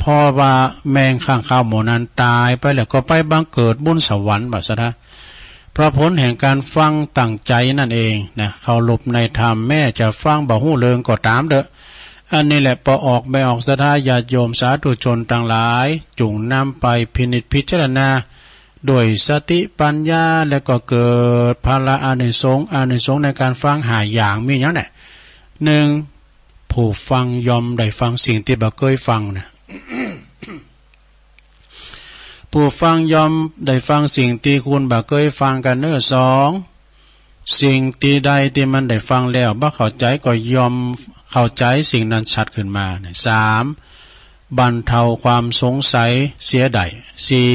พอว่าแมงข้างข้าวหมูนั้นตายไปแล้วก็ไปบังเกิดบุญสวรรค์บัดซะนะเพราะผลแห่งการฟังตั้งใจนั่นเองนะเขาหลบในธรรมแม่จะฟังบ่ฮู้เริงก็ตามเด้ออันนี้แหละพอออกไม่ออกศรัทธาญาติโยมสาธุชนต่างหลายจุงนำไปพินิจพิจารณาด้วยสติปัญญาแล้วก็เกิดพละอานิสงส์ในการฟังหาอย่างมีอย่างไหนหนึ่งผู้ฟังยอมได้ฟังสิ่งที่บ่เคยฟังนะ ผู้ฟังยอมได้ฟังสิ่งที่คุณบ่เคยฟังกันเน้อสองสิ่งที่ใดที่มันได้ฟังแล้วบ่เข้าใจก็ยอมเข้าใจสิ่งนั้นชัดขึ้นมาสามบรรเทาความสงสัยเสียใดสี่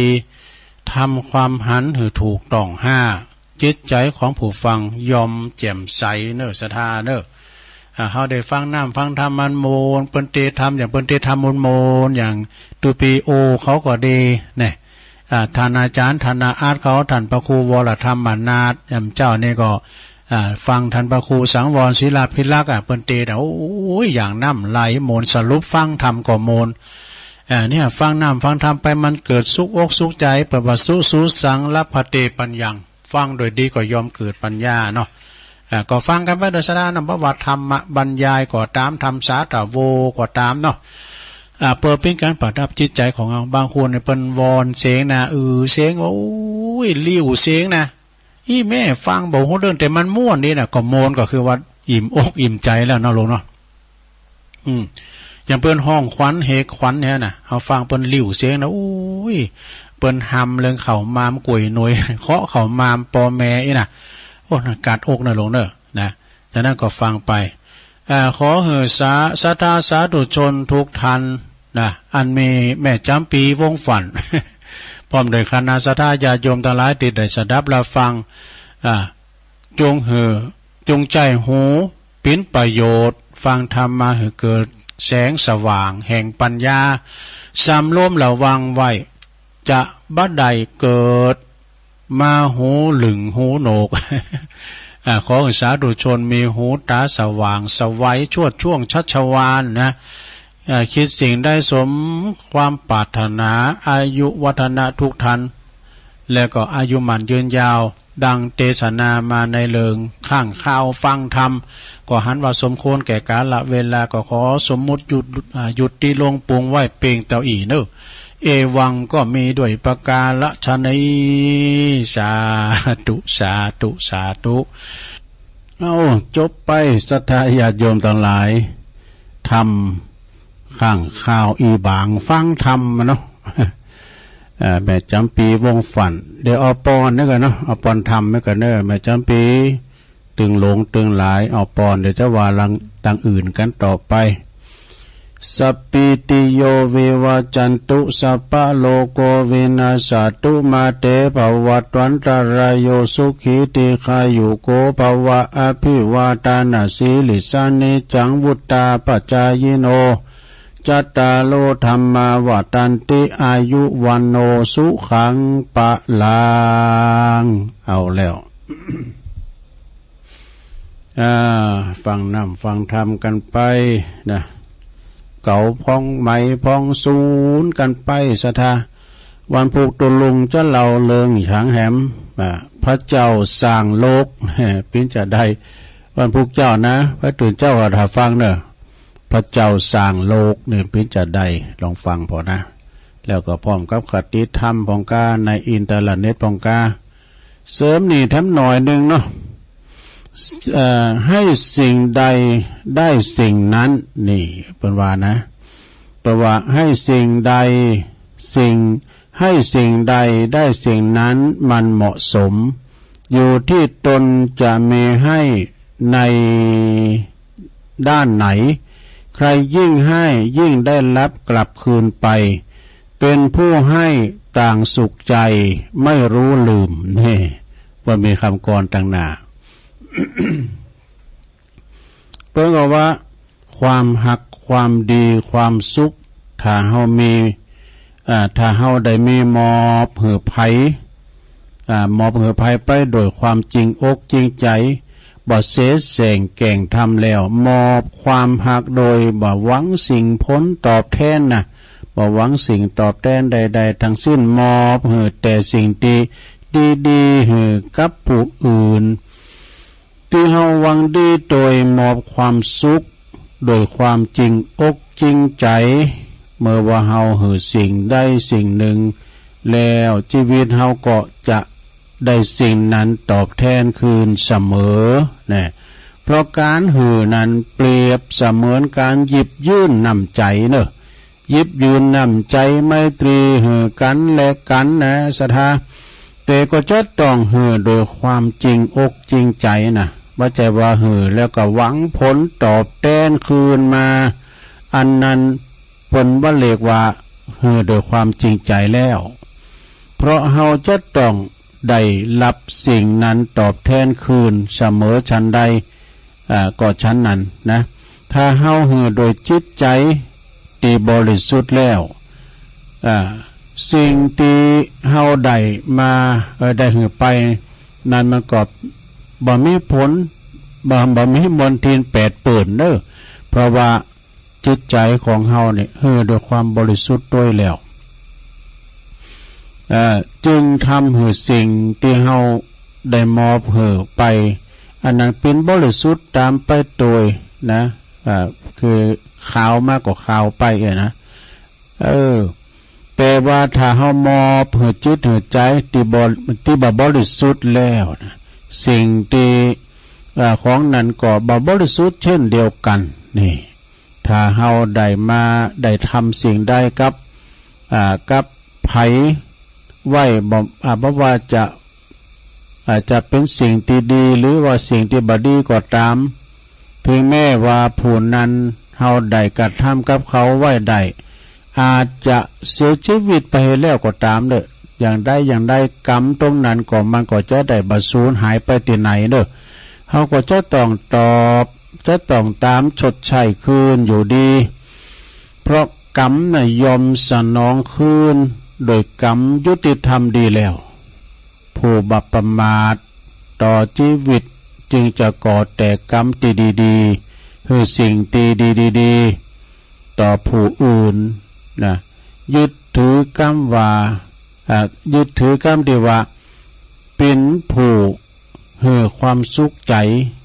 ทำความหันหือถูกต้องห้าจิตใจของผู้ฟังยอมแจ่มใสเน้อศรัทธาเน้อเขาได้ฟังน้ำฟังธรรมมันโมนเปิ้นเตธรรมอย่างเปิ้นเตธรรมโมนอย่างตูปีโอเขาก็ดีเนี่ยท่านอาจารย์ท่านอาจเขาท่านพระครูวรธรรมบรรณาถเจ้านี่ก็ฟังท่านพระครูสังวรศิลาภิลักษ์เปิ้นเตโอ้ยอย่างน้ำไหลโมนสรุปฟังธรรมก็โมนเนี่ยฟังน้ำฟังธรรมไปมันเกิดสุขอกสุขใจเปิดว่าสุสังลัพพเตปัญญังฟังโดยดีก็ยอมเกิดปัญญาเนาะก็ฟังกันไปโดยสดานำประวัติธรรมบรรยายก็ตามธรรมสาธโวก็ตามเนาะเปิดเป็นการประดับจิตใจของเราบางคนเนี่ยเป็นวอนเสียงนะเสียงว่าโอ้ยลิ้วเสียงนะอีแม่ฟังบอกเรื่องแต่มันม่วนนี่นะก็โมนก็คือว่าอิ่มอกอิ่มใจแล้วเนาะลงเนาะอย่างเปิ้นห้องขวัญเฮกขวัญเนี่ยนะเขาฟังเปิ้นลิ้วเสียงนะโอ้ยเปิ้นหำเรื่องเข่ามามกุยหน่วยเคาะเข่ามามปอแม่อีน่ะโอ้กัดอกนะลงเนอะนะจากนั้นก็ฟังไปขอเหอสาศรัทธาสาธุชนทุกท่านนะอันมีแม่จำปีวงฝัน พร้อมโดยคณะศรัทธาญาติโยมทั้งหลายติดได้สดับรับฟังจงจงใจหูปิ้นประโยชน์ฟังธรรมมาให้เกิดแสงสว่างแห่งปัญญาสำรวมระวังไว้จะบัดใดเกิดมาหูหลึงหูโหนก ขอสาธุชนมีหูตาสว่างสวัยชวดช่วงชัชวานนะคิดสิ่งได้สมความปรารถนาอายุวัฒนะทุกท่านและก็อายุมันยืนยาวดังเทศนามาในเลิงข้างข้าวฟังธรรมก็หันว่าสมควรแก่กาลเวลาก็ขอสมมุติหยุดที่ลงปรุงไว้เพียงเต่าอีเนอะเอวังก็มีด้วยประกาศชนีสาธุสาธุสาธุเอาจบไปศรัทธาญาติโยมทั้งหลายทำข้างข่าวอีบางฟังธรรมเนาะแม่จำปีวงฝันเดี๋ยวเอาปอนนี่กันเนาะเอาปอนทำไม่กันเนอะแม่จำปีตึงหลงตึงหลายเอาปอนเดี๋ยวจะว่าลังต่างอื่นกันต่อไปสัพพิติโยวิวัจจันตุสัพพะโลโกวินาศตุมาเตภวัตวันตรายโยสุขีติขายุโกภวะอภิวาทานาสีลิสานิจังวุตตาปัจจายโนจัตตาโลธรรมาวัตันติอายุวันโนสุขังปะลังเอาแล้ว ฟังน้ำฟังธรรมกันไปนะเก่าพองใหม่พองศูนย์กันไปศรัทธาวันผูกตุลุงจะเล่าเลิงฉางแหมพระเจ้าสร้างโลกปิ้นจะได้วันผูกเจ้านะพระตื่นเจ้าถ้าฟังเนอะพระเจ้าสร้างโลกเนี่ยปิ้นจะได้ลองฟังพอนะแล้วก็พร้อมกับคติธรรมของกาในอินเทอร์เน็ตของกาเสริมนี่แถมหน่อยนึงเนาะให้สิ่งใดได้สิ่งนั้นนี่เป็นว่านะแปลว่าให้สิ่งใดให้สิ่งใดได้สิ่งนั้นมันเหมาะสมอยู่ที่ตนจะมีให้ในด้านไหนใครยิ่งให้ยิ่งได้รับกลับคืนไปเป็นผู้ให้ต่างสุขใจไม่รู้ลืมนี่ว่ามีคำกรต่างหน้า เปิ้นก็ว่าความหักความดีความสุขถ้าเฮามีถ้าเฮาได้มีมอบเหือไผมอบเหือไผไปโดยความจริงอกจริงใจบ่เสแสร้งแก่งทำแล้วมอบความหักโดยบ่หวังสิ่งผลตอบแทนนะบ่หวังสิ่งตอบแทนใดๆทั้งสิ้นมอบเหือแต่สิ่งดีๆเหือกับผู้อื่นที่เฮาหวังดีโดยมอบความสุขโดยความจริงอกจริงใจเมื่อว่าเฮาเหือสิ่งใดสิ่งหนึ่งแล้วชีวิตเฮาก็จะได้สิ่งนั้นตอบแทนคืนเสมอนะเพราะการหือนั้นเปรียบเสมือนการหยิบยื่นน้ำใจเนอะหยิบยืนน้ำใจไมตรีหือกันและกันนะศรัทธาแต่ก็จะต้องหือโดยความจริงอกจริงใจนะว่าใจว่าหือแล้วก็หวังผลตอบแทนคืนมาอันนั้นผลว่าเรียกว่าหือโดยความจริงใจแล้วเพราะเฮาจะต้องได้รับสิ่งนั้นตอบแทนคืนเสมอชั้นใดก็ชั้นนั้นนะถ้าเฮาหือโดยจิตใจที่บริสุทธิ์แล้วสิ่งที่เฮาได้มาได้หือไปนั้นมันก็บ่มีผลบ่มีมนทินแปดเปิ่นเด้อเพราะว่าจิตใจของเฮาเนี่ยหือโดยความบริสุทธิ์ด้วยแล้วจึงทำหือสิ่งที่เฮาได้มอบหือไปอันนั้นเป็นบริสุทธิ์ตามไปโดยนะคือขาวมากกว่าขาวไปนะแต่ว่าถ้าเฮามอบหือจิตหือใจที่บริสุทธิ์แล้วนะสิ่งที่ของนั้นก็บริสุทธิ์เช่นเดียวกันนี่ถ้าเฮาได้มาได้ทำสิ่งใดกับไผไว้บ่ว่าจะอาจจะเป็นสิ่งที่ดีหรือว่าสิ่งที่บ่ดีก็ตามถึงแม้ว่าผู้นั้นเฮาได้กระทำกับเขาไว้ได้อาจจะเสียชีวิตไปแล้วก็ตามเด้ออย่างใดกรรมตรงนั้นก็มันก็จะได้บสูญหายไปที่ไหนเด้อเฮาก็จะต้องตอบจะต้องตามชดใช้คืนอยู่ดีเพราะกรรมน่ะยอมสนองคืนโดยกรรมยุติธรรมดีแล้วผู้บัพประมาทต่อชีวิตจึงจะก่อแต่กรรมที่ดีๆคือสิ่งที่ดีๆต่อผู้อื่นนะยึดถือกรรมว่ายึดถือกรรมที่ว่าเป็นผู้ให้ความสุขใจ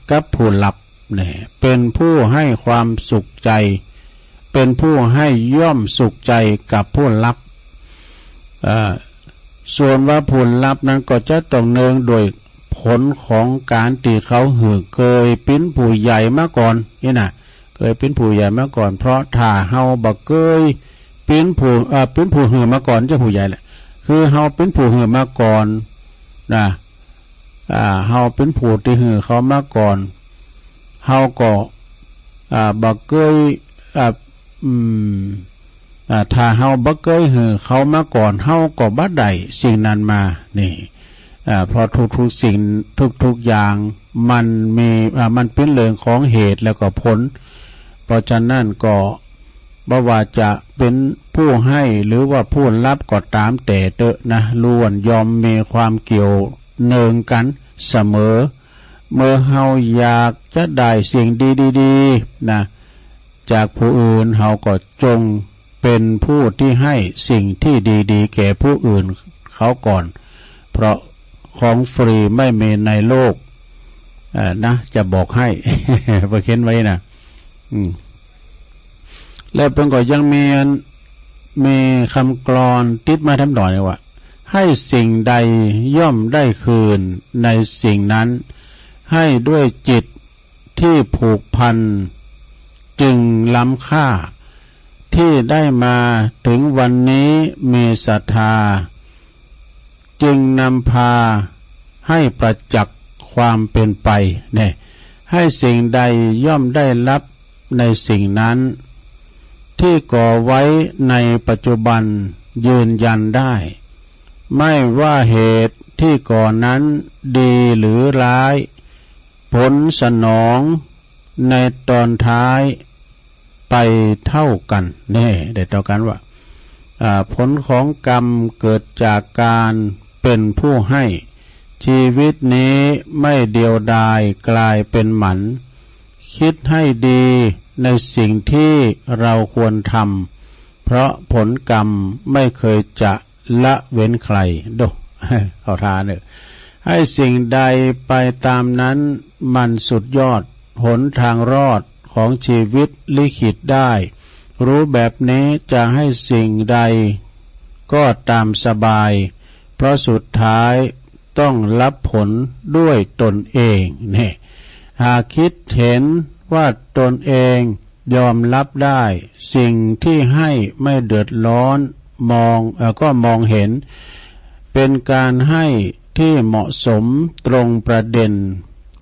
กับผู้หลับเนี่ยเป็นผู้ให้ความสุขใจเป็นผู้ให้ย่อมสุขใจกับผู้หลับส่วนว่าผลลัพธ์นั้นก็จะต้องเนืองโดยผลของการที่เขาเคยเป็นผู้ใหญ่มาก่อนนี่นะเคยเป็นผู้ใหญ่มาก่อนเพราะถ้าเฮาบ่เคยเป็นผู้หือมาก่อนจะผู้ใหญ่แหละคือเฮาเป็นผู้หือมาก่อนนะเฮาเป็นผู้ที่หือเขามาก่อนเฮาก็บ่เคยถ้าเฮาบ่เคยหือเขามาก่อนเฮาก็บ่ได้สิ่งนั้นมานี่เพราะทุกๆสิ่งทุกๆอย่างมันเป็นเรื่องของเหตุแล้วก็ผลเพราะฉะนั้นก็บ่ว่าจะเป็นผู้ให้หรือว่าผู้รับก็ตามแต่เถอะนะล้วนยอมมีความเกี่ยวเนื่องกันเสมอเมื่อเฮาอยากจะได้สิ่งดีๆนะจากผู้อื่นเฮาก็จงเป็นผู้ที่ให้สิ่งที่ดีๆแก่ผู้อื่นเขาก่อนเพราะของฟรีไม่มีในโลกนะจะบอกให้ ไปเขียนไว้นะแล้วเป็นก็ยังมีคำกลอนติดมาทำหน่อยว่าให้สิ่งใดย่อมได้คืนในสิ่งนั้นให้ด้วยจิตที่ผูกพันจึงล้ำค่าที่ได้มาถึงวันนี้มีศรัทธาจึงนำพาให้ประจักษ์ความเป็นไปเนี่ยให้สิ่งใดย่อมได้รับในสิ่งนั้นที่ก่อไว้ในปัจจุบันยืนยันได้ไม่ว่าเหตุที่ก่อนนั้นดีหรือร้ายผลสนอง ในตอนท้ายไปเท่ากันแน่ได้เท่ากันว่าผลของกรรมเกิดจากการเป็นผู้ให้ชีวิตนี้ไม่เดียวดายกลายเป็นหมันคิดให้ดีในสิ่งที่เราควรทำเพราะผลกรรมไม่เคยจะละเว้นใครดูเขาทาเนี่ยให้สิ่งใดไปตามนั้นมันสุดยอดหนทางรอดของชีวิตลิขิตได้รู้แบบนี้จะให้สิ่งใดก็ตามสบายเพราะสุดท้ายต้องรับผลด้วยตนเองเนี่ยหากคิดเห็นว่าตนเองยอมรับได้สิ่งที่ให้ไม่เดือดร้อนก็มองเห็นเป็นการให้ที่เหมาะสมตรงประเด็น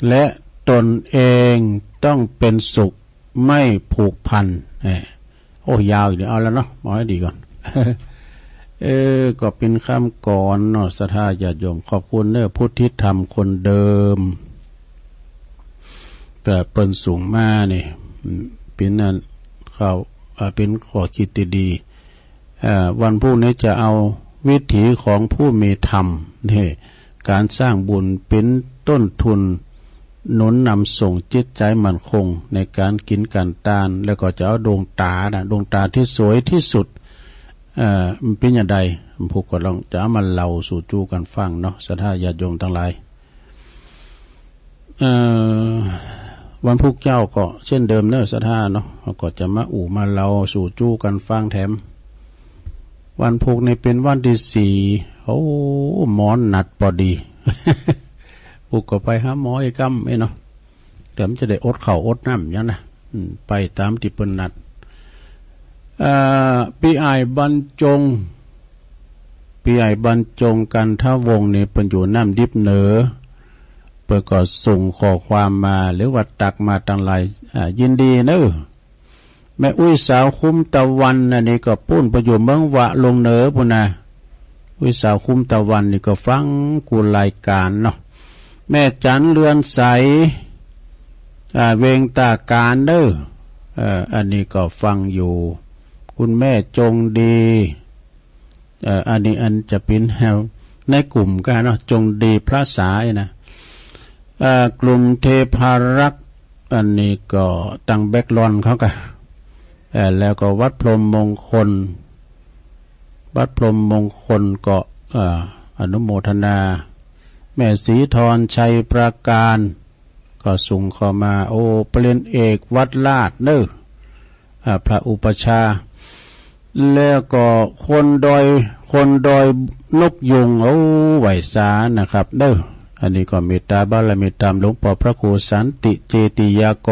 และตนเองต้องเป็นสุขไม่ผูกพันโอ้ยาวอีกเดี๋ยวเอาแล้วเนาะมองให้ดีก่อน ก็เป็นคำก่อนเนาะศรัทธาญาติโยมขอบคุณเด้อพุทธิธรรมคนเดิมแต่เปิ้นสูงมานี่เป็นนั้นเขาเป็นข้อคิดดีวันพรุ่งนี้จะเอาวิถีของผู้มีธรรมนี่การสร้างบุญเป็นต้นทุนหนุนนำส่งจิตใจมั่นคงในการกินการทานแล้วก็จะเอาดวงตาที่สวยที่สุดมันเป็นอย่างไรพวกก็ลองจะเอามาเล่าสู่จูกันฟังเนาะศรัทธาญาติโยมทั้งหลายวันพุธเจ้าก็เช่นเดิมเนอะศรัทธาเนาะก็จะมามาเล่าสู่จูกันฟังแถมวันพุธนี่เป็นวันที่4หมอนหนัดพอดี พวกก็ไปหาหมอไอ้กำเนาะแต่มันจะได้อดข้าวอดน้ำอย่างนะไปตามที่เปิ้นนัดปีไอบรรจงกันทวงศ์นี่เปิ้นอยู่น้ำดิบเหนือเปิ้นก็ส่งข้อความมาหรือว่าตักมาตั้งหลายยินดีเนอะแม่อุ้ยสาวคุ้มตะวันนี่ก็ปุ้นประโยชน์เมืองวะลงเหนือพุ่นนะอุ้ยสาวคุ้มตะวันนี่ก็ฟังกูรายการเนาะแม่จันเรือนใสเวงตาการเด้ออันนี้ก็ฟังอยู่คุณแม่จงดีอันนี้อันจะเป็นแฮวในกลุ่มกันเนาะจงดีพระสายนะกลุ่มเทพารักษ์อันนี้ก็ตั้งแบ็กลอนเขากันแล้วก็วัดพรหมมงคลก็อนุโมทนาแม่ศรีธรชัยประการก็ส่งเข้ามาโอเปลี่ยนเอกวัดลาดเด้อพระอุปชาแล้วก็คนดอยนกยุงไหวสานะครับเด้ออันนี้ก็เมตตาบารมีตามหลวงพ่อพระครูสันติเจติยาก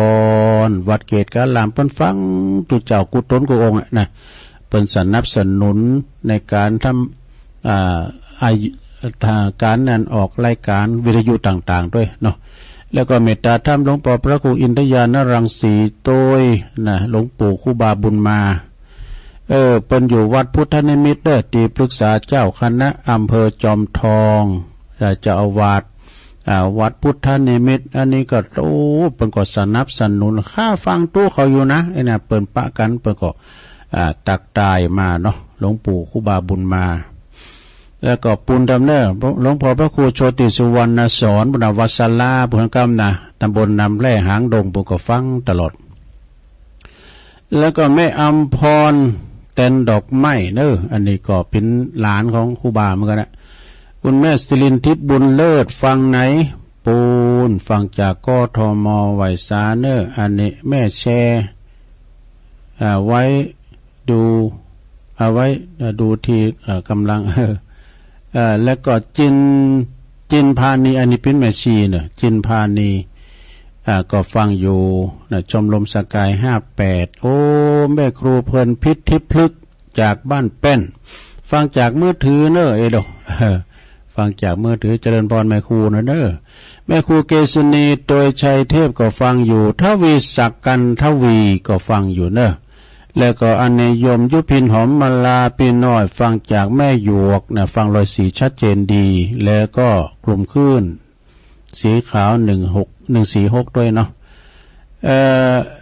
รวัดเกตกาลามเพิ่นฟังตุเจ้ากุศลกุองค์นะเพิ่นสนับสนุนในการทำการนั้นออกรายการวิทยุต่างๆด้วยเนาะแล้วก็เมตตาธรรมหลวงพ่อพระครูอินทยานรังสีโต้ยนะหลวงปู่ครูบาบุญมาเพิ่นอยู่วัดพุทธนิมิตรที่ปรึกษาเจ้าคณะอำเภอจอมทองเจ้าอาวาสวัดพุทธนิมิตรอันนี้ก็เพิ่นก็สนับสนุนค่าฟังตู้เขาอยู่นะไอ้น่ะเปิ้นปะกันเปิ้นก็ตักตายมาเนาะหลวงปู่ครูบาบุญมาแล้วก็ปุณดำเนินหลวงพ่อพระครูโชติสุวรรณสอนบุญวัสลาบุญกรรมนะตำบลนำแร่หางดงปุก็ฟังตลอดแล้วก็แม่อำพรเต้นดอกไม้เนอะอันนี้ก็เป็นหลานของครูบาเหมือนกันนะคุณแม่สิรินทิพย์บุญเลิศฟังไหนปูนฟังจากกทมไหวสาเนอะอันนี้แม่แชร์ไว้ดูเอาไว้ดูที่กำลังแล้วก็จินพานีอันนี้เป็นแม่ชีเนอะจินพานีก็ฟังอยู่นะชมรมสกาย58โอ้แม่ครูเพลินพิษทิพลึกจากบ้านแป้นฟังจากมือถือเนอะดอกฟังจากมือถือเจริญพรแม่ครูนะเนอะแม่ครูเกษณีโดยชัยเทพก็ฟังอยู่ทวีศักดิ์กันทวีก็ฟังอยู่เนอะแล้วก็อันนิยมยุพินหอมมาลาปีน้อยฟังจากแม่หยวกนะฟัง104ชัดเจนดีแล้วก็กลุ่มคลื่นสีขาว146ด้วยเนาะ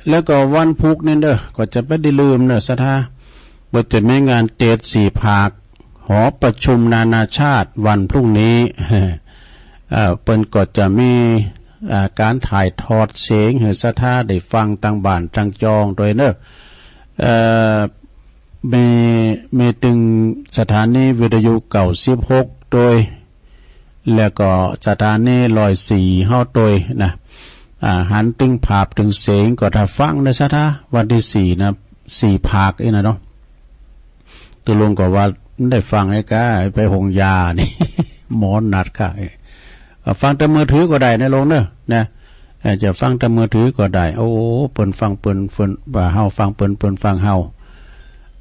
แล้วก็วันพุกนี่เด้อก็จะไม่ได้ลืมเนอะสถาบ่จะมีงานเตด4 ภาคหอประชุมนานาชาติวันพรุ่งนี้เปิ้นก็จะมีการถ่ายทอดเสียงให้สถาได้ฟังต่างบ้านต่างจองโดยเนอะมีถึงสถานีวิทยุเก่า16โดยแล้วก็สถานี104เฮาโดยนะหันตึงภาพถึงเสียงก็ถ้าฟังนะสถาวันที่4นะ4 ภาคนะเนาะตัวลงก็ว่าได้ฟังไอ้ก้าไปหงยานี่ หมอนัดค่ะฟังแต่มือถือก็ได้นะลงเนอะนะจะฟังแต่มือถือก็ได้โอ้เปิ้นฟังเปิ้นว่าเฮาฟังเปิ้นฟังเฮา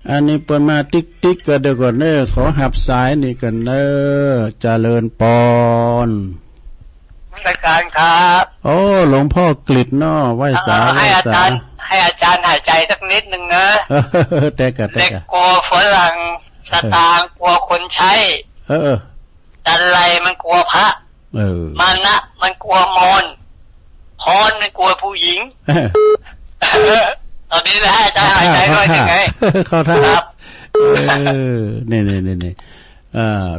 อันนี้เปิ้นมาติ๊กก็เดี๋ยวก่อนเนอะขอหับสายนี่กันเนอะเจริญปอนรายการครับโอ้หลวงพ่อกฤษเนาะไหว้สาให้อาจารย์หายใจสักนิดนึงนะแต่กลัวฝรั่งสตางค์กลัวคนใช้จันไรมันกลัวพระมานะมันกลัวมอนพรมันกลัวผู้หญิงตอนนี้นะอาจารย์หายใจด้วยยังไงเข้าท่าครับนี่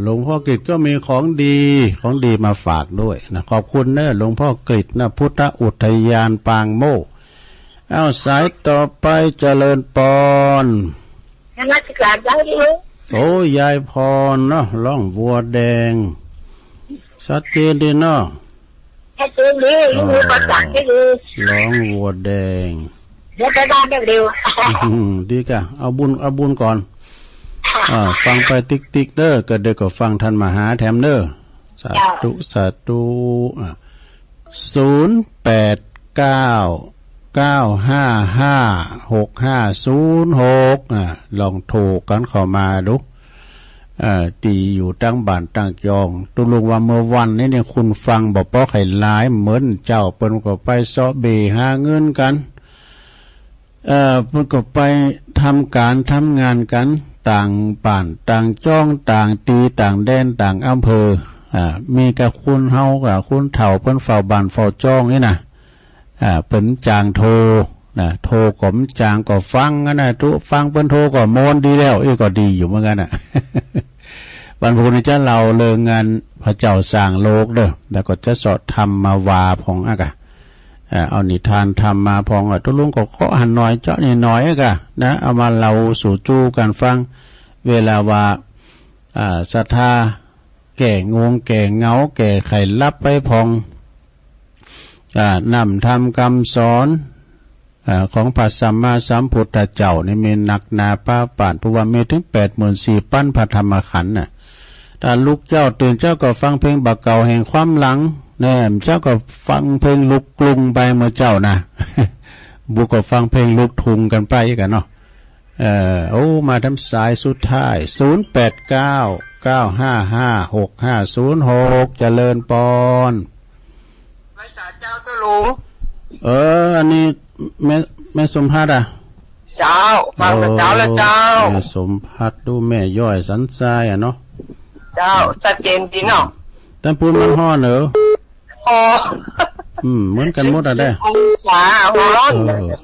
หลวงพ่อกฤษก็มีของดีมาฝากด้วยนะขอบคุณเนอะหลวงพ่อกฤษนะพุทธอุทยานปางโมเอาสายต่อไปเจริญปอนราชการได้เลยโอ้ยายพรเนาะร้องวัวแดงชัดเจนดีเนาะชัดเจนดีมีภาษาที่ดีร้องวัวแดงเดี๋ยวจะได้เร็วดีกะเอาบุญก่อนฟังไปติ๊กเด้อก็เด็กก็ฟังทันมหาแถมเด้อสาธุ0899556506ลองโทรกันเข้ามาดูตีอยู่ตั้งบ้านตั้งจองตุลุงว่าเมื่อวันนี้เนี่ยคุณฟังบ่ป้อไข่หลายเหมือนเจ้าเปิ้นก็ไปซอเบหาเงินกันเพิ่นก็ไปทำการทำงานกันต่างบ้านต่างจ้องต่างตีต่างแดนต่างอำเภอมีกับคุณเฮากับคุณเฒ่าเพิ่นเฝ้าบ้านเฝ้าจ้องนี่นะเปิ้นจางโทรโทรก็มจางก็ฟังนะทุฟังเปิ้นโทรก็โมนดีแล้วก็ดีอยู่เหมือนกันบรรพบุรุษเจ้าเราเลิงงานพระเจ้าสร้างโลกเด้อแล้วก็จะสอดทำมาวาพองเอานิทานทำมาพองทุลุงก็ขอหันหน่อยเจาะนี่หน่อยนะเอามาเราสู่จู้กันฟังเวลาว่าศรัทธาแก่งงแก่เงาแก่ไข่ลับไปพองนำทำคำสอนของพระสัมมาสัมพุทธเจ้านี่มีหนักหนาป้าป่านเพราะว่ามีถึง 84,000 ปั้นพระธรรมขันธ์ถ้าลูกเจ้าตื่นเจ้าก็ฟังเพลงบักเก่าแห่งความหลังแน่เจ้าก็ฟังเพลงลูกกรุงไปเมื่อเจ้านะบุกก็ฟังเพลงลูกทุงกันไปกันเนาะโอ้มาทำสายสุดท้าย0899556506เจริญปอนภาษาเจ้าตุลุงอันนี้แม่สมพัดเจ้าฟังเจ้าแล้วเจ้าแม่สมพัดดูแม่ย่อยสันทรายเนาะเจ้าชัดเจนดีเนาะแต่พูดมันฮ้อนเหรอเหมือนกันหมดได้องศาร้อน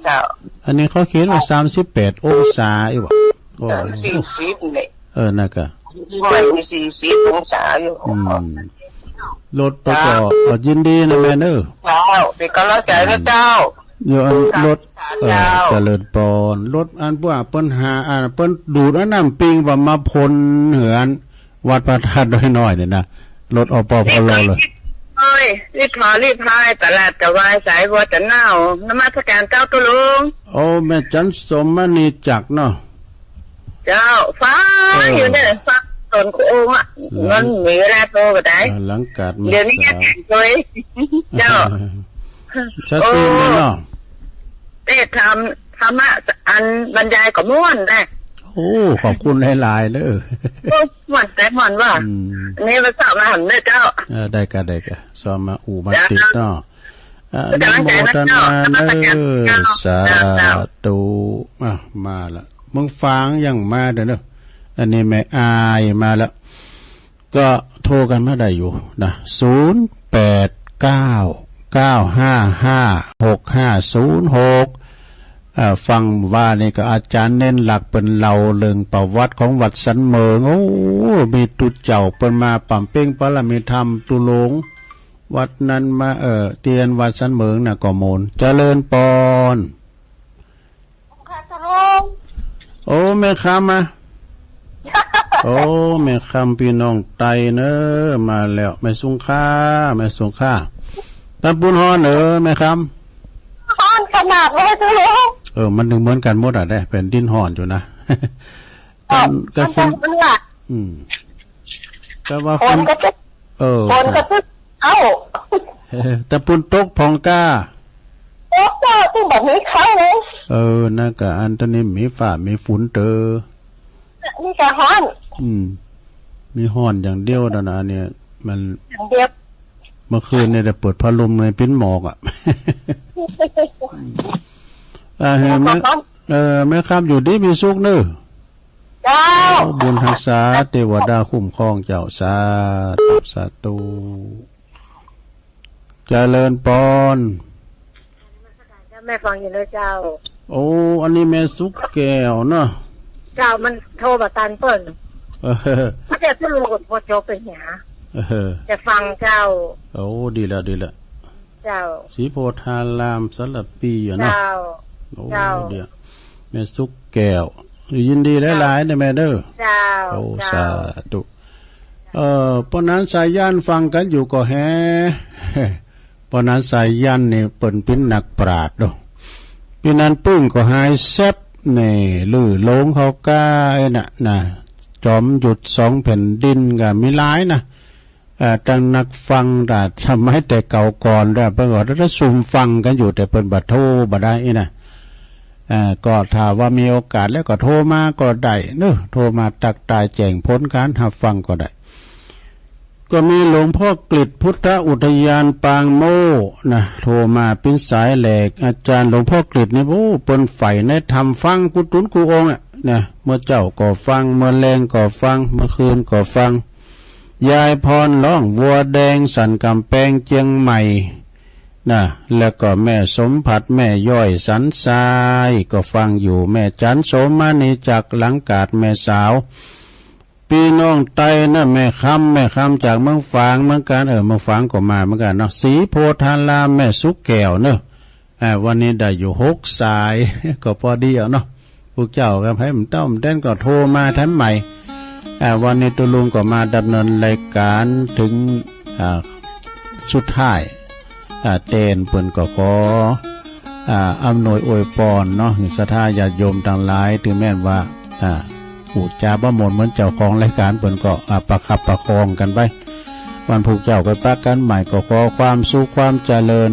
เจ้าอันนี้เขาเขียนว่า38องศาอีกบ่40เลยนั่นก็ไม่มี40องศาอยู่รถประกอบยินดีนะแม่เด้อเจ้าเป็นกำลังใจนะเจ้าอยู่อันรถเจริญปอนรถอันพวกเปิ้นหาเปิ้นดูดน้ำปิงว่ามาพลเหือนวัดพระธาตุน้อยๆเนี่ยนะรถอปพลเลยรีบพายตลาดตะวายสายวัวตะเน่านมัสการเจ้าตุลุงโอ้แม่จันสมณีจักเนาะเจ้าฟ้าอยู่เนี่ยฟ้าต้นโค้งมันมีเวลาโตก็ได้หลังกาดเดี๋ยวนี้แก่เลยเจ้าชัดเจนเลยเนาะได้ทำอันบรรยายก็ม่วนได้โอ้ขอบคุณหลายๆเด้อม่วนแต่ม่วนว่านี่มาสอบมาหันเด้อเจ้าได้กะสอบมามาติดเนาะนะโมตัสสะสาธุมาละมึงฟังยังมาเด้อเนาะอันนี้แม่อายมาแล้วก็โทรกันมาได้อยู่นะ0899556506 ฟังว่านี่ก็อาจารย์เน้นหลักเป็นเราเรื่องประวัติของวัดสันเมืองโอ้มีตุเจ้าเป็นมาปั่มเป้งปรมีธรรมตุลงวัดนั้นมาเตียนวัดสันเมืองน่ะก็โมนเจริญปอนโอ้แม่คำมาโอ้แม่คำพี่น้องไตเนอมาแล้วแม่สุงค่าตะปุนฮอนแม่คำฮอนขนาดเลยตุลุงมันถึงเหมือนกันหมดอ่ะได้เป็นดินห่อนอยู่นะกันฝุ่นก็ว่าฝุ่นคนก็ตึ๊ตะปุนตกพองก้าตึ้งแบบนี้เขาเลยน่าก็อันตอนนี้มีฝ่ามีฝุ่นนี่ก็ฮ้อนมีห่อนอย่างเดียวนะเนี่ยมันอย่างเดียวเมื่อคืนเนี่ยได้เปิดพัดลมในปิ้นหมอกเห็นไหมแม่ครับอยู่ดีมีสุขเนอะเจ้าบุญรักษาเทวดาคุ้มครองเจ้าสาธุเจริญปอนแม่ฟังอยู่เลยเจ้าโอ้อันนี้แม่สุขแก้วเนาะเจ้ามันโทรมาตันเปิ้ลพระเจ้าจะรู้กดพอโจเป็นหยาจะฟังเจ้าโอ้ดีแล้วเจ้าสีโพธารามสลับปีอยู่เนาะโอ้เดี๋ยวแม่สุขแก้วยินดีหลายๆนะแม่เด้อเจ้าโอ้สาธุปอนั้นสายย่านฟังกันอยู่ก็แฮปอนั้นสายย่านนี่เปิ่นเป็นนักปราชญ์เนาะปีนั้นปึ้งก็หายแซ่บนี่ลื่อลงเขาก้าน่ะจอมหยุด2 แผ่นดินก็มีหลายนะตั้งนักฟังแต่ทำให้แต่เก่าก่อนแล้วเพิ่นก็ได้ซุ่มฟังกันอยู่แต่เพิ่นบ่โทรบ่ได้นะก็ถ้าว่ามีโอกาสแล้วก็โทรมาก็ได้เนอะโทรมาตักตายแจ้งพ้นการรับฟังก็ได้ก็มีหลวงพ่อกฤษพุทธอุทยานปางโมนะโทรมาเป็นสายแหลกอาจารย์หลวงพ่อกฤษนี่โอ้เปิ้นใฝ่ในธรรมฟังกุตุนกูองค์นะเมื่อเจ้าก็ฟังเมื่อแรงก็ฟังเมื่อคืนก็ฟังยายพรร้องวัวแดงสันกำแพงเจียงใหม่นะแล้วก็แม่สมผัดแม่ย่อยสันทรายก็ฟังอยู่แม่จันโสมานีจากหลังกาดแม่สาวพี่น้องไตนะแม่คำจากเมืองฝางเหมือนกันเมืองฝางก็มาเหมือนกันเนาะสีโพธารามแม่สุกแก้วเนาะวันนี้ได้อยู่6 สายก็พอดีเนาะพวกเจ้ากันให้มันต้มเต้นก็โทรมาแถมใหม่วันนี้ตุลุงก็มาดำเนินรายการถึงสุดท้ายเต้นเปิ้นก็ขออำนวยอวยพรเนาะศรัทธาญาติโยมทั้งหลายถึงแม้ว่าพูดจาบ่หมดเหมือนเจ้าของรายการเปิ้นก็ประคับประคองกันไปวันผูกเจ้าไปปักกันใหม่ก็ขอความสุขความเจริญ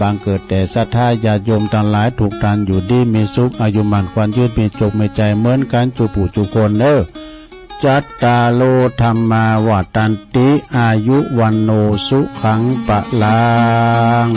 บางเกิดแต่ศรัทธาญาติโยมทั้งหลายถูกทานอยู่ดีมีสุขอายุมั่นขวัญยืนมีจุกมีใจเหมือนกันจุปู่จุคนจัตตาโลธรรมาวัฏันติอายุวันโนสุขังปะลัง